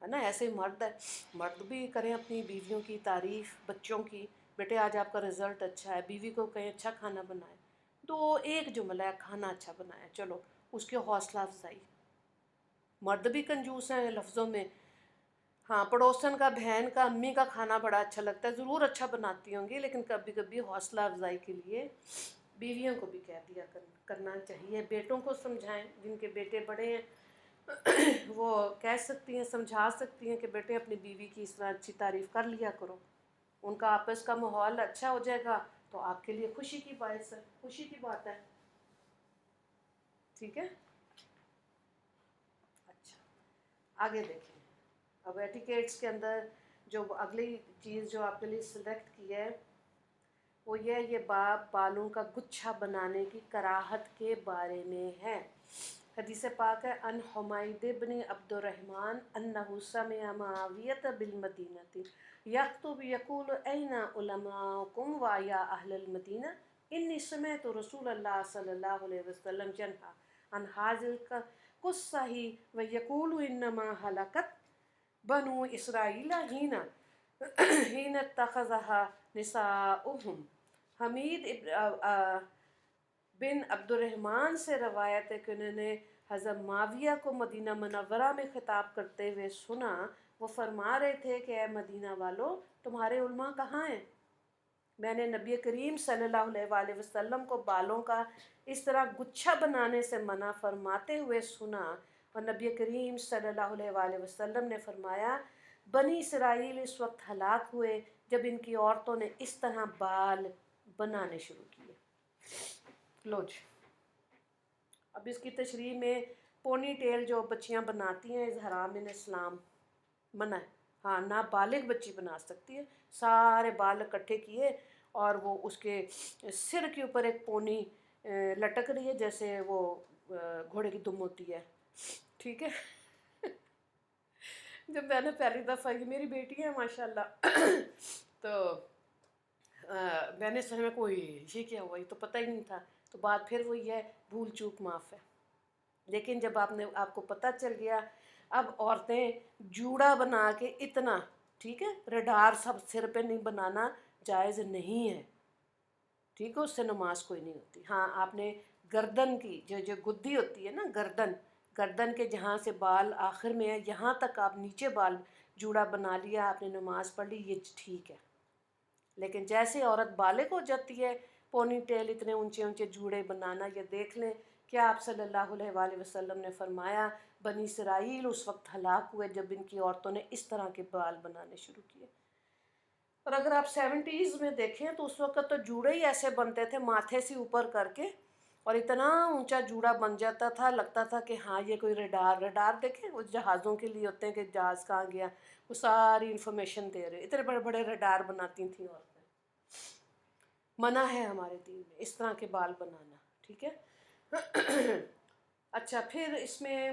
ہے نا؟ ایسے ہی مرد ہے، مرد بھی کریں اپنی بیویوں کی تعریف، بچوں کی. بیٹے آج آپ کا رزلٹ اچھا ہے، بیوی کو کہیں اچھا کھانا بنائے، تو ایک جملہ ہے کھانا اچھا بنایا، چلو اس کی حوصلہ افزائی. مرد بھی کنجوس ہیں لفظوں میں. ہاں پڑوسن کا، بہن کا، امی کا کھانا بڑا اچھا لگتا ہے، ضرور اچھا بناتی ہوں گی، لیکن کبھی کبھی حوصلہ افزائی کے لیے بیویوں کو بھی کہہ دیا کرنا چاہیے. بیٹوں کو سمجھائیں، جن کے بیٹے بڑے ہیں وہ کہہ سکتی ہیں، سمجھا سکتی ہیں کہ بیٹے اپنی بیوی کی اس طرح اچھی تعریف کر لیا کرو. ان کا آپس کا ماحول اچھا ہو جائے گا تو آپ کے لیے خوشی کی باعث ہے، خوشی کی بات ہے. ٹھیک ہے، اچھا آگے دیکھیں. اب ایٹیکیٹس کے اندر جو اگلی چیز جو آپ کے لیے سلیکٹ کی ہے وہ یہ باب بالوں کا گچھا بنانے کی کراہت کے بارے میں ہے. حدیث پاک ہے ان حمید بن عبد الرحمن انہ سمع معاویۃ بالمدینۃ یخطب یقول این علماؤکم ویا اہل المدینہ انی سمعت رسول اللہ صلی اللہ علیہ وسلم ینہی عن ھذا القصہ ویقول انما ہلکت بنو اسرائیل حین اتخذھا نساؤہم. حمید بن عبد الرحمن سے روایت ہے کہ انہوں نے حضرت معاویہ کو مدینہ منورہ میں خطاب کرتے ہوئے سنا. وہ فرما رہے تھے کہ اے مدینہ والو تمہارے علماء کہاں ہیں؟ میں نے نبی کریم صلی اللہ علیہ وسلم کو بالوں کا اس طرح گچھا بنانے سے منع فرماتے ہوئے سنا، اور نبی کریم صلی اللہ علیہ وسلم نے فرمایا بنی اسرائیل اس وقت ہلاک ہوئے جب ان کی عورتوں نے اس طرح بال بنانے شروع کیے۔ لو جی، اب اس کی تشریح میں پونی ٹیل جو بچیاں بناتی ہیں از حرام من اسلام، منع ہے۔ ہاں نابالغ بچی بنا سکتی ہے، سارے بال اکٹھے کیے اور وہ اس کے سر کے اوپر ایک پونی لٹک رہی ہے جیسے وہ گھوڑے کی دم ہوتی ہے، ٹھیک ہے۔ جب میں نے پہلی دفعہ، یہ میری بیٹی ہے ماشاءاللہ، تو میں نے سمجھا کوئی یہ کیا ہوا، یہ تو پتہ ہی نہیں تھا، تو بات پھر وہی ہے، بھول چوک معاف ہے۔ لیکن جب آپ کو پتہ چل گیا، اب عورتیں جوڑا بنا کے اتنا، ٹھیک ہے، رڈار سب سر پہ نہیں بنانا جائز نہیں ہے، ٹھیک ہے، اس سے نماز کوئی نہیں ہوتی۔ ہاں آپ نے گردن کی جو گدی ہوتی ہے نا، گردن کے جہاں سے بال آخر میں ہے یہاں تک آپ نیچے بال جوڑا بنا لیا، آپ نے نماز پڑھ لی، یہ ٹھیک ہے۔ لیکن جیسے عورت بالغ ہو جاتی ہے، پونی ٹیل اتنے اونچے اونچے جوڑے بنانا، یہ دیکھ لیں کیا آپ صلی اللہ علیہ وآلہ وسلم نے فرمایا بنی اسرائیل اس وقت ہلاک ہوئے جب ان کی عورتوں نے اس طرح کے بال بنانے شروع کیے۔ اور اگر آپ 70s میں دیکھیں تو اس وقت تو جوڑے ہی ایسے بنتے تھے ماتھے سے اوپر کر کے، اور اتنا اونچا جوڑا بن جاتا تھا، لگتا تھا کہ ہاں یہ کوئی ریڈار دیکھیں وہ جہازوں کے لیے ہوتے ہیں کہ جہاز کہاں گیا، وہ ساری انفارمیشن دے رہے، اتنے بڑے بڑے ریڈار بناتی تھیں عورتیں۔ منع ہے ہمارے دین میں اس طرح کے بال بنانا، ٹھیک ہے۔ اچھا، پھر اس میں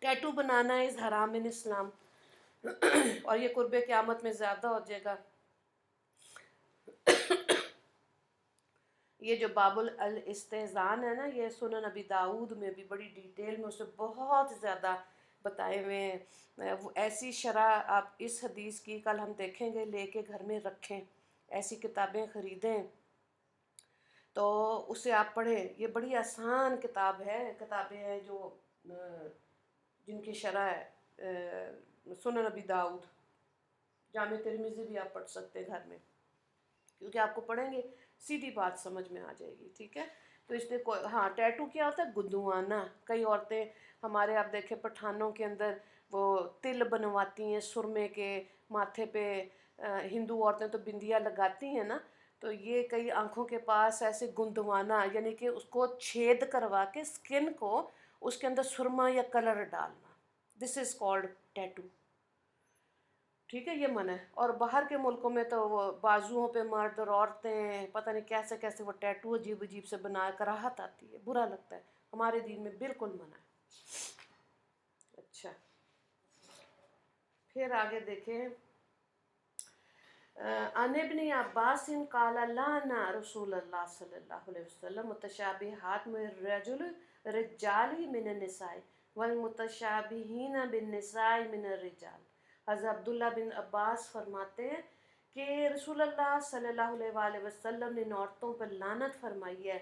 ٹیٹو بنانا از حرام من اسلام، اور یہ قرب قیامت میں زیادہ ہو جائے گا۔ یہ جو باب الاستحزان ہے نا، یہ سنن ابی داؤد میں بھی بڑی ڈیٹیل میں اسے بہت زیادہ بتائے ہوئے ہیں۔ وہ ایسی شرح آپ اس حدیث کی کل ہم دیکھیں گے، لے کے گھر میں رکھیں، ایسی کتابیں خریدیں تو اسے آپ پڑھیں۔ یہ بڑی آسان کتاب ہے، کتابیں ہیں جو جن کی شرح ہے سنن ابی داؤد، جامع ترمذی بھی آپ پڑھ سکتے ہیں گھر میں، کیونکہ آپ کو پڑھیں گے سیدھی بات سمجھ میں آ جائے گی، ٹھیک ہے۔ تو اس میں ہاں ٹیٹو کیا ہوتا ہے؟ گدوانا۔ کئی عورتیں ہمارے آپ دیکھیں پٹھانوں کے اندر وہ تل بنواتی ہیں سرمے کے ماتھے پہ، ہندو عورتیں تو بندیا لگاتی ہیں نا، تو یہ کئی آنکھوں کے پاس ایسے گندوانا، یعنی کہ اس کو چھید کروا کے سکن کو اس کے اندر سرما یا کلر ڈالنا، دس از کالڈ ٹیٹو، ٹھیک ہے، یہ منع ہے۔ اور باہر کے ملکوں میں تو وہ بازوؤں پہ مرد اور عورتیں پتہ نہیں کیسے کیسے وہ ٹیٹو عجیب عجیب سے بنا کر راحت آتی ہے، برا لگتا ہے، ہمارے دین میں بالکل منع ہے۔ اچھا، پھر آگے دیکھیں، عن ابن عباس قال لعن رسول اللہ صلی اللہ علیہ وسلم متشابہات من الرجل رجال من النساء والمتشابہین بالنساء من الرجال۔ حضرت عبداللہ بن عباس فرماتے ہیں کہ رسول اللہ صلی اللہ علیہ وآلہ وسلم نے ان عورتوں پر لعنت فرمائی ہے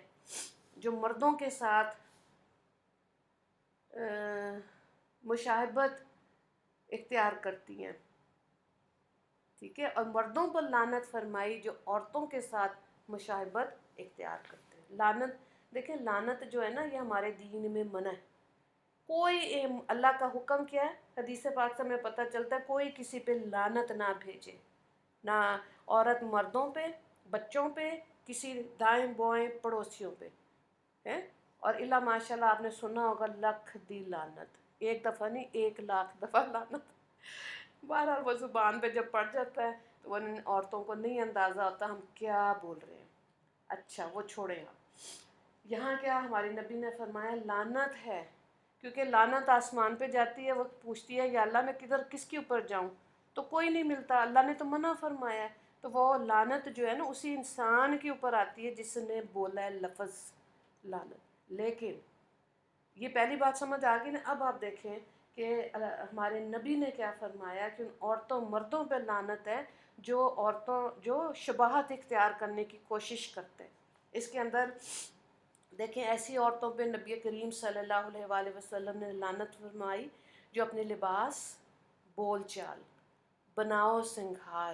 جو مردوں کے ساتھ مشابہت اختیار کرتی ہیں، ٹھیک ہے، اور مردوں پر لعنت فرمائی جو عورتوں کے ساتھ مشابہت اختیار کرتے ہیں۔ لعنت دیکھیں، لعنت جو ہے نا یہ ہمارے دین میں منع ہے۔ کوئی اللہ کا حکم کیا ہے؟ حدیث پاک سے ہمیں پتہ چلتا ہے کوئی کسی پہ لعنت نہ بھیجے، نہ عورت مردوں پہ، بچوں پہ، کسی دائیں بوئیں پڑوسیوں پہ ہے۔ اور الا ماشاء اللہ آپ نے سنا ہوگا لکھ دی لعنت، ایک دفعہ نہیں 1,00,000 دفعہ لعنت۔ بہرحال وہ زبان پہ جب پڑ جاتا ہے تو ان عورتوں کو نہیں اندازہ ہوتا ہم کیا بول رہے ہیں۔ اچھا وہ چھوڑیں آپ، یہاں کیا ہمارے نبی نے فرمایا لعنت ہے، کیونکہ لعنت آسمان پہ جاتی ہے، وہ پوچھتی ہے یا اللہ میں کس کے اوپر جاؤں، تو کوئی نہیں ملتا، اللہ نے تو منع فرمایا ہے، تو وہ لعنت جو ہے نا اسی انسان کے اوپر آتی ہے جس نے بولا ہے لفظ لعنت۔ لیکن یہ پہلی بات سمجھ آ گئی نا، اب آپ دیکھیں کہ ہمارے نبی نے کیا فرمایا کہ ان عورتوں مردوں پہ لعنت ہے جو شباہت اختیار کرنے کی کوشش کرتے ہیں۔ اس کے اندر دیکھیں ایسی عورتوں پہ نبی کریم صلی اللہ علیہ وآلہ وسلم نے لعنت فرمائی جو اپنے لباس، بول چال، بناؤ سنگھار،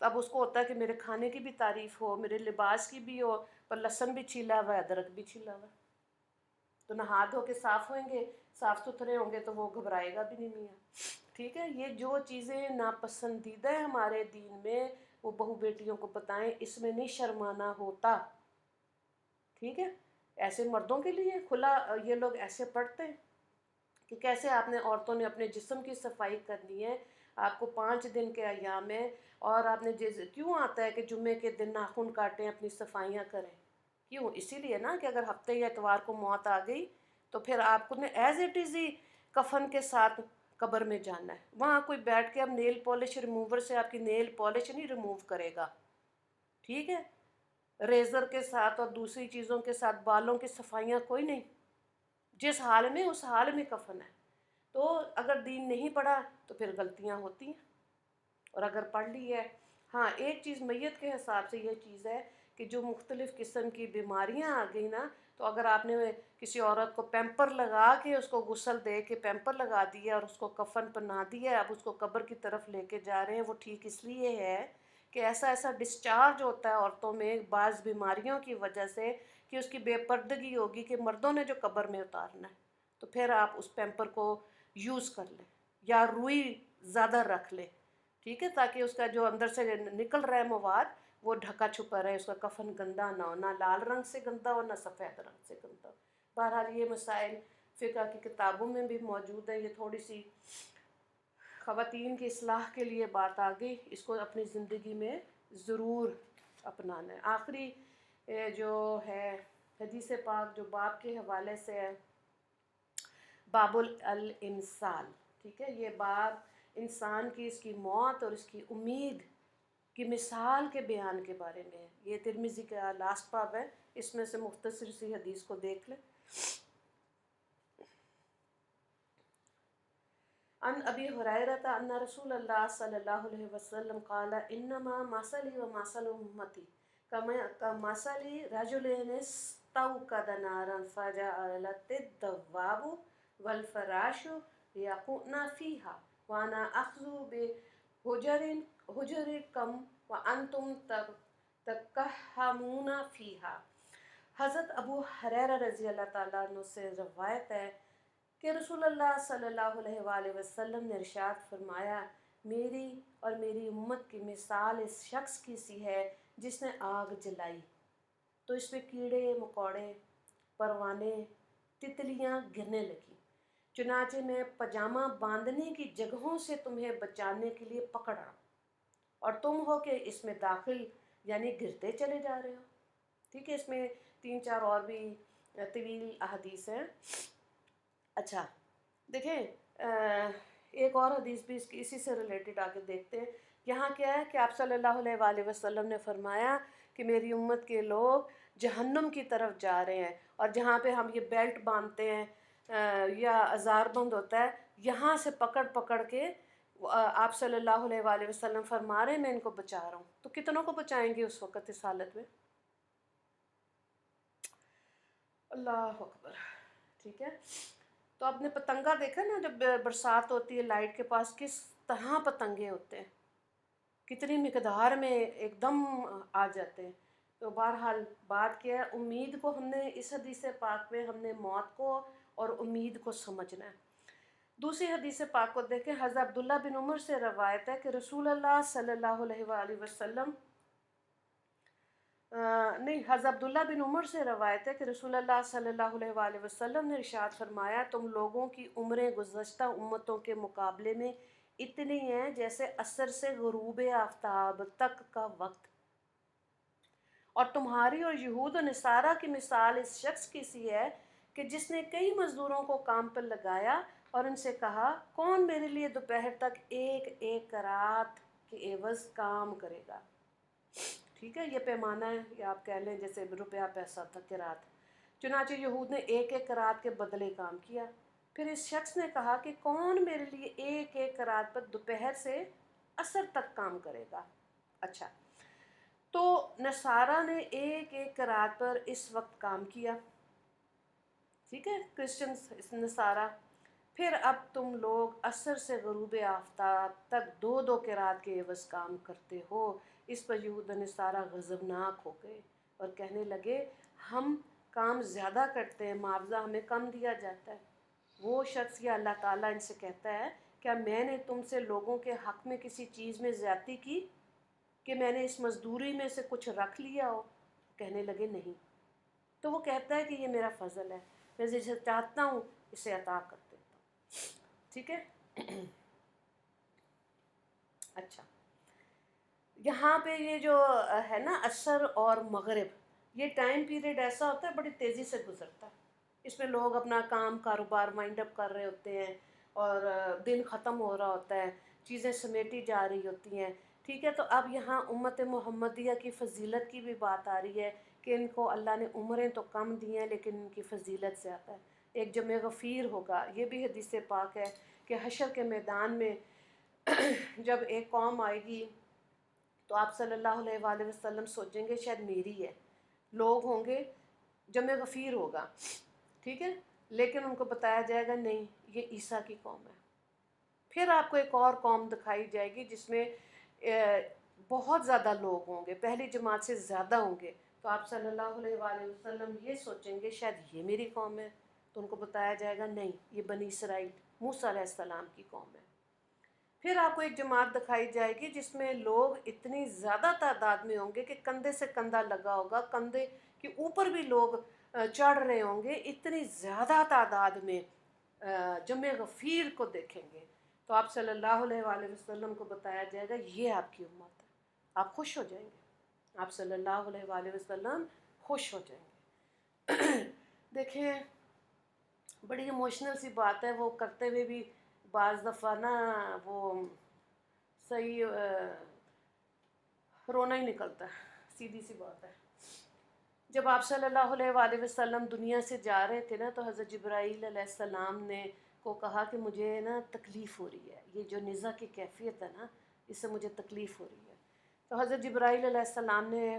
تو اب اس کو ہوتا ہے کہ میرے کھانے کی بھی تعریف ہو، میرے لباس کی بھی ہو، پر لہسن بھی چھیلا ہوا ہے، ادرک بھی چھیلا ہوا ہے، تو نہا دھو کے صاف ہوئیں گے، صاف ستھرے ہوں گے تو وہ گھبرائے گا بھی نہیں میاں۔ ٹھیک ہے، یہ جو چیزیں ناپسندیدہ ہیں ہمارے دین میں وہ بہو بیٹیوں کو بتائیں، اس میں نہیں شرمانا ہوتا۔ ٹھیک ہے، ایسے مردوں کے لیے کھلا یہ لوگ ایسے پڑھتے ہیں کہ کیسے آپ نے عورتوں نے اپنے جسم کی صفائی کرنی ہے، آپ کو 5 دن کے ایام ہے، اور آپ نے کیوں آتا ہے کہ جمعے کے دن ناخن کاٹیں، اپنی صفائیاں کریں؟ کیوں؟ اسی لیے نا کہ اگر ہفتے یا اتوار کو موت آ گئی تو پھر آپ کو نے ایز اٹ از ہی کفن کے ساتھ قبر میں جانا ہے۔ وہاں کوئی بیٹھ کے اب نیل پالش ریموور سے آپ کی نیل پالش نہیں ریموو کرے گا۔ ٹھیک ہے، ریزر کے ساتھ اور دوسری چیزوں کے ساتھ بالوں کی صفائیاں کوئی نہیں، جس حال میں اس حال میں کفن ہے۔ تو اگر دین نہیں پڑھا تو پھر غلطیاں ہوتی ہیں، اور اگر پڑھ لی ہے، ہاں ایک چیز میت کے حساب سے یہ چیز ہے کہ جو مختلف قسم کی بیماریاں آ گئی نا، تو اگر آپ نے کسی عورت کو پیمپر لگا کے اس کو غسل دے کے پیمپر لگا دیا اور اس کو کفن پہنا دیا، اب اس کو قبر کی طرف لے کے جا رہے ہیں، وہ ٹھیک اس لیے ہے کہ ایسا ایسا ڈسچارج ہوتا ہے عورتوں میں بعض بیماریوں کی وجہ سے کہ اس کی بے پردگی ہوگی کہ مردوں نے جو قبر میں اتارنا ہے، تو پھر آپ اس پیمپر کو یوز کر لیں یا روئی زیادہ رکھ لیں۔ ٹھیک ہے، تاکہ اس کا جو اندر سے نکل رہا ہے مواد وہ ڈھکا چھپا رہے، اس کا کفن گندا نہ ہو، نہ لال رنگ سے گندا ہو نہ سفید رنگ سے گندا ہو۔ بہرحال یہ مسائل فقہ کی کتابوں میں بھی موجود ہیں، یہ تھوڑی سی خواتین کی اصلاح کے لیے بات آ گئی، اس کو اپنی زندگی میں ضرور اپنانا ہے۔ آخری جو ہے حدیث پاک جو باب کے حوالے سے ہے، باب الانسال۔ ٹھیک ہے، یہ باب انسان کی، اس کی موت اور اس کی امید کی مثال کے بیان کے بارے میں ہے۔ یہ ترمذی کا لاسٹ باب ہے، اس میں سے مختصر سی حدیث کو دیکھ لیں۔ عن ابی ہریرہ ان رسول اللہ صلی اللہ علیہ وسلم قال انما مثلی و مثل امتی کمثل رجل استوقد نارا فجعلت الدواب والفراش يقعن فيها وانا اخذ بحجركم وانتم تکہمون فيها۔ حضرت ابو ہریرہ رضی اللہ تعالیٰ عنہ سے روایت ہے کہ رسول اللہ صلی اللہ علیہ وآلہ وسلم نے ارشاد فرمایا، میری اور میری امت کی مثال اس شخص کی سی ہے جس نے آگ جلائی تو اس پہ کیڑے مکوڑے، پروانے، تتلیاں گرنے لگیں، چنانچہ میں پجامہ باندھنے کی جگہوں سے تمہیں بچانے کے لیے پکڑا اور تم ہو کہ اس میں داخل یعنی گرتے چلے جا رہے ہو۔ ٹھیک ہے، اس میں 3-4 اور بھی طویل احادیث ہیں۔ اچھا دیکھیں، ایک اور حدیث بھی اسی سے ریلیٹڈ آگے دیکھتے ہیں۔ یہاں کیا ہے کہ آپ صلی اللہ علیہ وآلہ وسلم نے فرمایا کہ میری امت کے لوگ جہنم کی طرف جا رہے ہیں، اور جہاں پہ ہم یہ بیلٹ باندھتے ہیں یا ازار بند ہوتا ہے، یہاں سے پکڑ پکڑ کے آپ صلی اللہ علیہ وآلہ وسلم فرما رہے ہیں میں ان کو بچا رہا ہوں۔ تو کتنوں کو بچائیں گے اس وقت اس حالت میں؟ اللہ اکبر۔ ٹھیک ہے، تو آپ نے پتنگا دیکھا نا، جب برسات ہوتی ہے لائٹ کے پاس کس طرح پتنگے ہوتے ہیں، کتنی مقدار میں ایک دم آ جاتے ہیں۔ تو بہرحال بات کیا ہے، امید کو ہم نے اس حدیث پاک میں ہم نے موت کو اور امید کو سمجھنا ہے۔ دوسری حدیث پاک کو دیکھیں، حضرت عبداللہ بن عمر سے روایت ہے کہ رسول اللہ صلی اللہ علیہ وآلہ وسلم نہیں، حضرت عبداللہ بن عمر سے روایت ہے کہ رسول اللہ صلی اللہ علیہ وآلہ وسلم نے ارشاد فرمایا، تم لوگوں کی عمریں گزشتہ امتوں کے مقابلے میں اتنی ہیں جیسے عصر سے غروب آفتاب تک کا وقت، اور تمہاری اور یہود و نصارہ کی مثال اس شخص کی سی ہے کہ جس نے کئی مزدوروں کو کام پر لگایا اور ان سے کہا، کون میرے لیے دوپہر تک ایک ایک رات کے عوض کام کرے گا؟ ٹھیک ہے، یہ پیمانہ ہے، یا آپ کہہ لیں جیسے روپیہ پیسہ تھا قرات۔ چنانچہ یہود نے ایک ایک قرات کے بدلے کام کیا۔ پھر اس شخص نے کہا کہ کون میرے لیے ایک ایک قرات پر دوپہر سے عصر تک کام کرے گا؟ اچھا، تو نصارہ نے ایک ایک قرات پر اس وقت کام کیا۔ ٹھیک ہے، کرسچنز نصارہ پھر اب تم لوگ عصر سے غروب آفتاب تک دو دو قرات کے عوض کام کرتے ہو۔ اس پر یہود و نصارہ غضبناک ہو گئے اور کہنے لگے ہم کام زیادہ کرتے ہیں، معاوضہ ہمیں کم دیا جاتا ہے۔ وہ شخص یا اللہ تعالیٰ ان سے کہتا ہے کیا میں نے تم سے لوگوں کے حق میں کسی چیز میں زیادتی کی کہ میں نے اس مزدوری میں سے کچھ رکھ لیا ہو؟ کہنے لگے نہیں۔ تو وہ کہتا ہے کہ یہ میرا فضل ہے، میں جسے چاہتا ہوں اسے عطا کر دیتا ہوں۔ ٹھیک ہے؟ اچھا، یہاں پہ یہ جو ہے نا عصر اور مغرب، یہ ٹائم پیریڈ ایسا ہوتا ہے بڑی تیزی سے گزرتا ہے۔ اس میں لوگ اپنا کام کاروبار مائنڈ اپ کر رہے ہوتے ہیں اور دن ختم ہو رہا ہوتا ہے، چیزیں سمیٹی جا رہی ہوتی ہیں۔ ٹھیک ہے، تو اب یہاں امت محمدیہ کی فضیلت کی بھی بات آ رہی ہے کہ ان کو اللہ نے عمریں تو کم دی ہیں لیکن ان کی فضیلت زیادہ ہے۔ ایک جمع غفیر ہوگا، یہ بھی حدیث پاک ہے کہ حشر کے میدان میں جب ایک قوم آئے گی تو آپ صلی اللہ علیہ وآلہ وسلم سوچیں گے شاید میری ہے، لوگ ہوں گے، جمع غفیر ہوگا، ٹھیک ہے، لیکن ان کو بتایا جائے گا نہیں یہ عیسیٰ کی قوم ہے۔ پھر آپ کو ایک اور قوم دکھائی جائے گی جس میں بہت زیادہ لوگ ہوں گے، پہلی جماعت سے زیادہ ہوں گے، تو آپ صلی اللہ علیہ وآلہ وسلم یہ سوچیں گے شاید یہ میری قوم ہے، تو ان کو بتایا جائے گا نہیں یہ بنی اسرائیل موسیٰ علیہ السلام کی قوم ہے۔ پھر آپ کو ایک جماعت دکھائی جائے گی جس میں لوگ اتنی زیادہ تعداد میں ہوں گے کہ کندھے سے کندھا لگا ہوگا، کندھے کے اوپر بھی لوگ چڑھ رہے ہوں گے، اتنی زیادہ تعداد میں جمع غفیر کو دیکھیں گے، تو آپ صلی اللہ علیہ وآلہ وسلم کو بتایا جائے گا یہ آپ کی امت ہے، آپ خوش ہو جائیں گے، آپ صلی اللہ علیہ وآلہ وسلم خوش ہو جائیں گے۔ دیکھیں بڑی ایموشنل سی بات ہے، وہ کرتے ہوئے بھی بعض دفعہ نا وہ صحیح رونا ہی نکلتا ہے، سیدھی سی بات ہے۔ جب آپ صلی اللہ علیہ وآلہ وسلم دنیا سے جا رہے تھے نا تو حضرت جبرائیل علیہ السلام نے کو کہا کہ مجھے نا تکلیف ہو رہی ہے، یہ جو نزا کی کیفیت ہے نا اس سے مجھے تکلیف ہو رہی ہے۔ تو حضرت جبرائیل علیہ السلام نے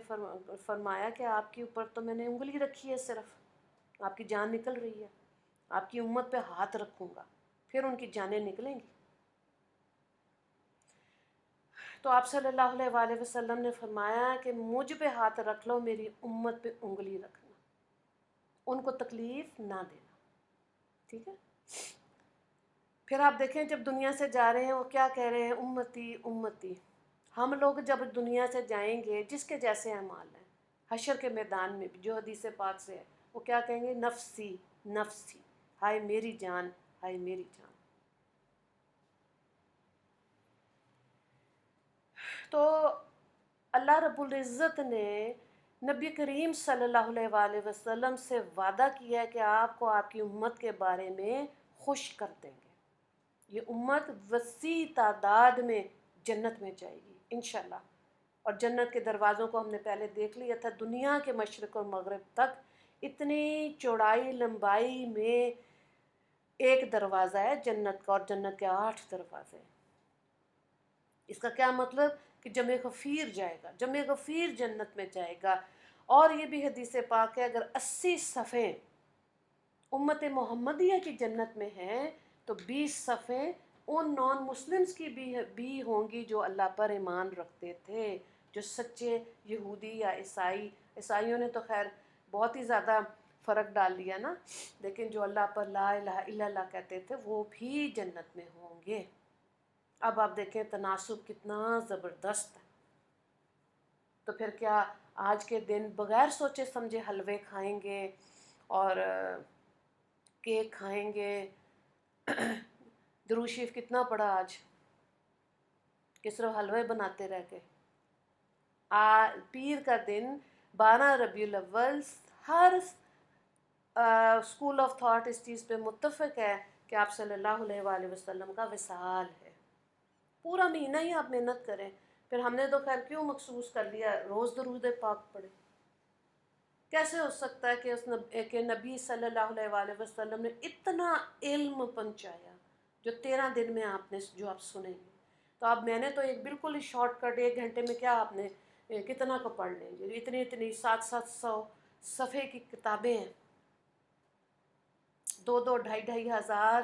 فرمایا کہ آپ کے اوپر تو میں نے انگلی رکھی ہے، صرف آپ کی جان نکل رہی ہے، آپ کی امت پہ ہاتھ رکھوں گا پھر ان کی جانیں نکلیں گی۔ تو آپ صلی اللہ علیہ وآلہ وسلم نے فرمایا کہ مجھ پہ ہاتھ رکھ لو، میری امت پہ انگلی رکھنا، ان کو تکلیف نہ دینا، ٹھیک ہے۔ پھر آپ دیکھیں جب دنیا سے جا رہے ہیں وہ کیا کہہ رہے ہیں، امتی امتی۔ ہم لوگ جب دنیا سے جائیں گے جس کے جیسے اعمال ہیں، حشر کے میدان میں بھی جو حدیث پاک سے ہے، وہ کیا کہیں گے، نفسی نفسی، ہائے میری جان، ہائے میری جان۔ تو اللہ رب العزت نے نبی کریم صلی اللہ علیہ وآلہ وسلم سے وعدہ کیا ہے کہ آپ کو آپ کی امت کے بارے میں خوش کر دیں گے، یہ امت وسیع تعداد میں جنت میں جائے گی انشاءاللہ۔ اور جنت کے دروازوں کو ہم نے پہلے دیکھ لیا تھا، دنیا کے مشرق اور مغرب تک اتنی چوڑائی لمبائی میں ایک دروازہ ہے جنت کا، اور جنت کے 8 دروازے ہیں۔ اس کا کیا مطلب کہ جمع غفیر جائے گا، جمع غفیر جنت میں جائے گا۔ اور یہ بھی حدیث پاک ہے اگر 80 صفیں امت محمدیہ کی جنت میں ہیں تو 20 صفیں ان نان مسلمز کی بھی ہوں گی جو اللہ پر ایمان رکھتے تھے، جو سچے یہودی یا عیسائیوں نے تو خیر بہت ہی زیادہ فرق ڈال دیا نا، لیکن جو اللہ پر لا الہ الا اللہ کہتے تھے وہ بھی جنت میں ہوں گے۔ اب آپ دیکھیں تناسب کتنا زبردست ہے۔ تو پھر کیا آج کے دن بغیر سوچے سمجھے حلوے کھائیں گے اور کیک کھائیں گے؟ درود شریف کتنا پڑا آج کہ صرف حلوے بناتے رہ گئے۔ پیر کا دن 12 ربیع الاول، ہر اسکول آف تھاٹ اس چیز پہ متفق ہے کہ آپ صلی اللہ علیہ وآلہ وسلم کا وصال ہے۔ پورا مہینہ ہی آپ محنت کریں، پھر ہم نے تو خیر کیوں مخصوص کر لیا روز درود پاک پڑھیں۔ کیسے ہو سکتا ہے کہ نبی صلی اللہ علیہ وآلہ وسلم نے اتنا علم پہنچایا جو 13 دن میں جو آپ سنیں گے؟ تو اب میں نے تو ایک بالکل ہی شارٹ کٹ 1 گھنٹے میں کیا آپ نے کتنا کو پڑھ لیں گے، اتنی 700 صفحے کی کتابیں ہیں، 2 2 ڈھائی ہزار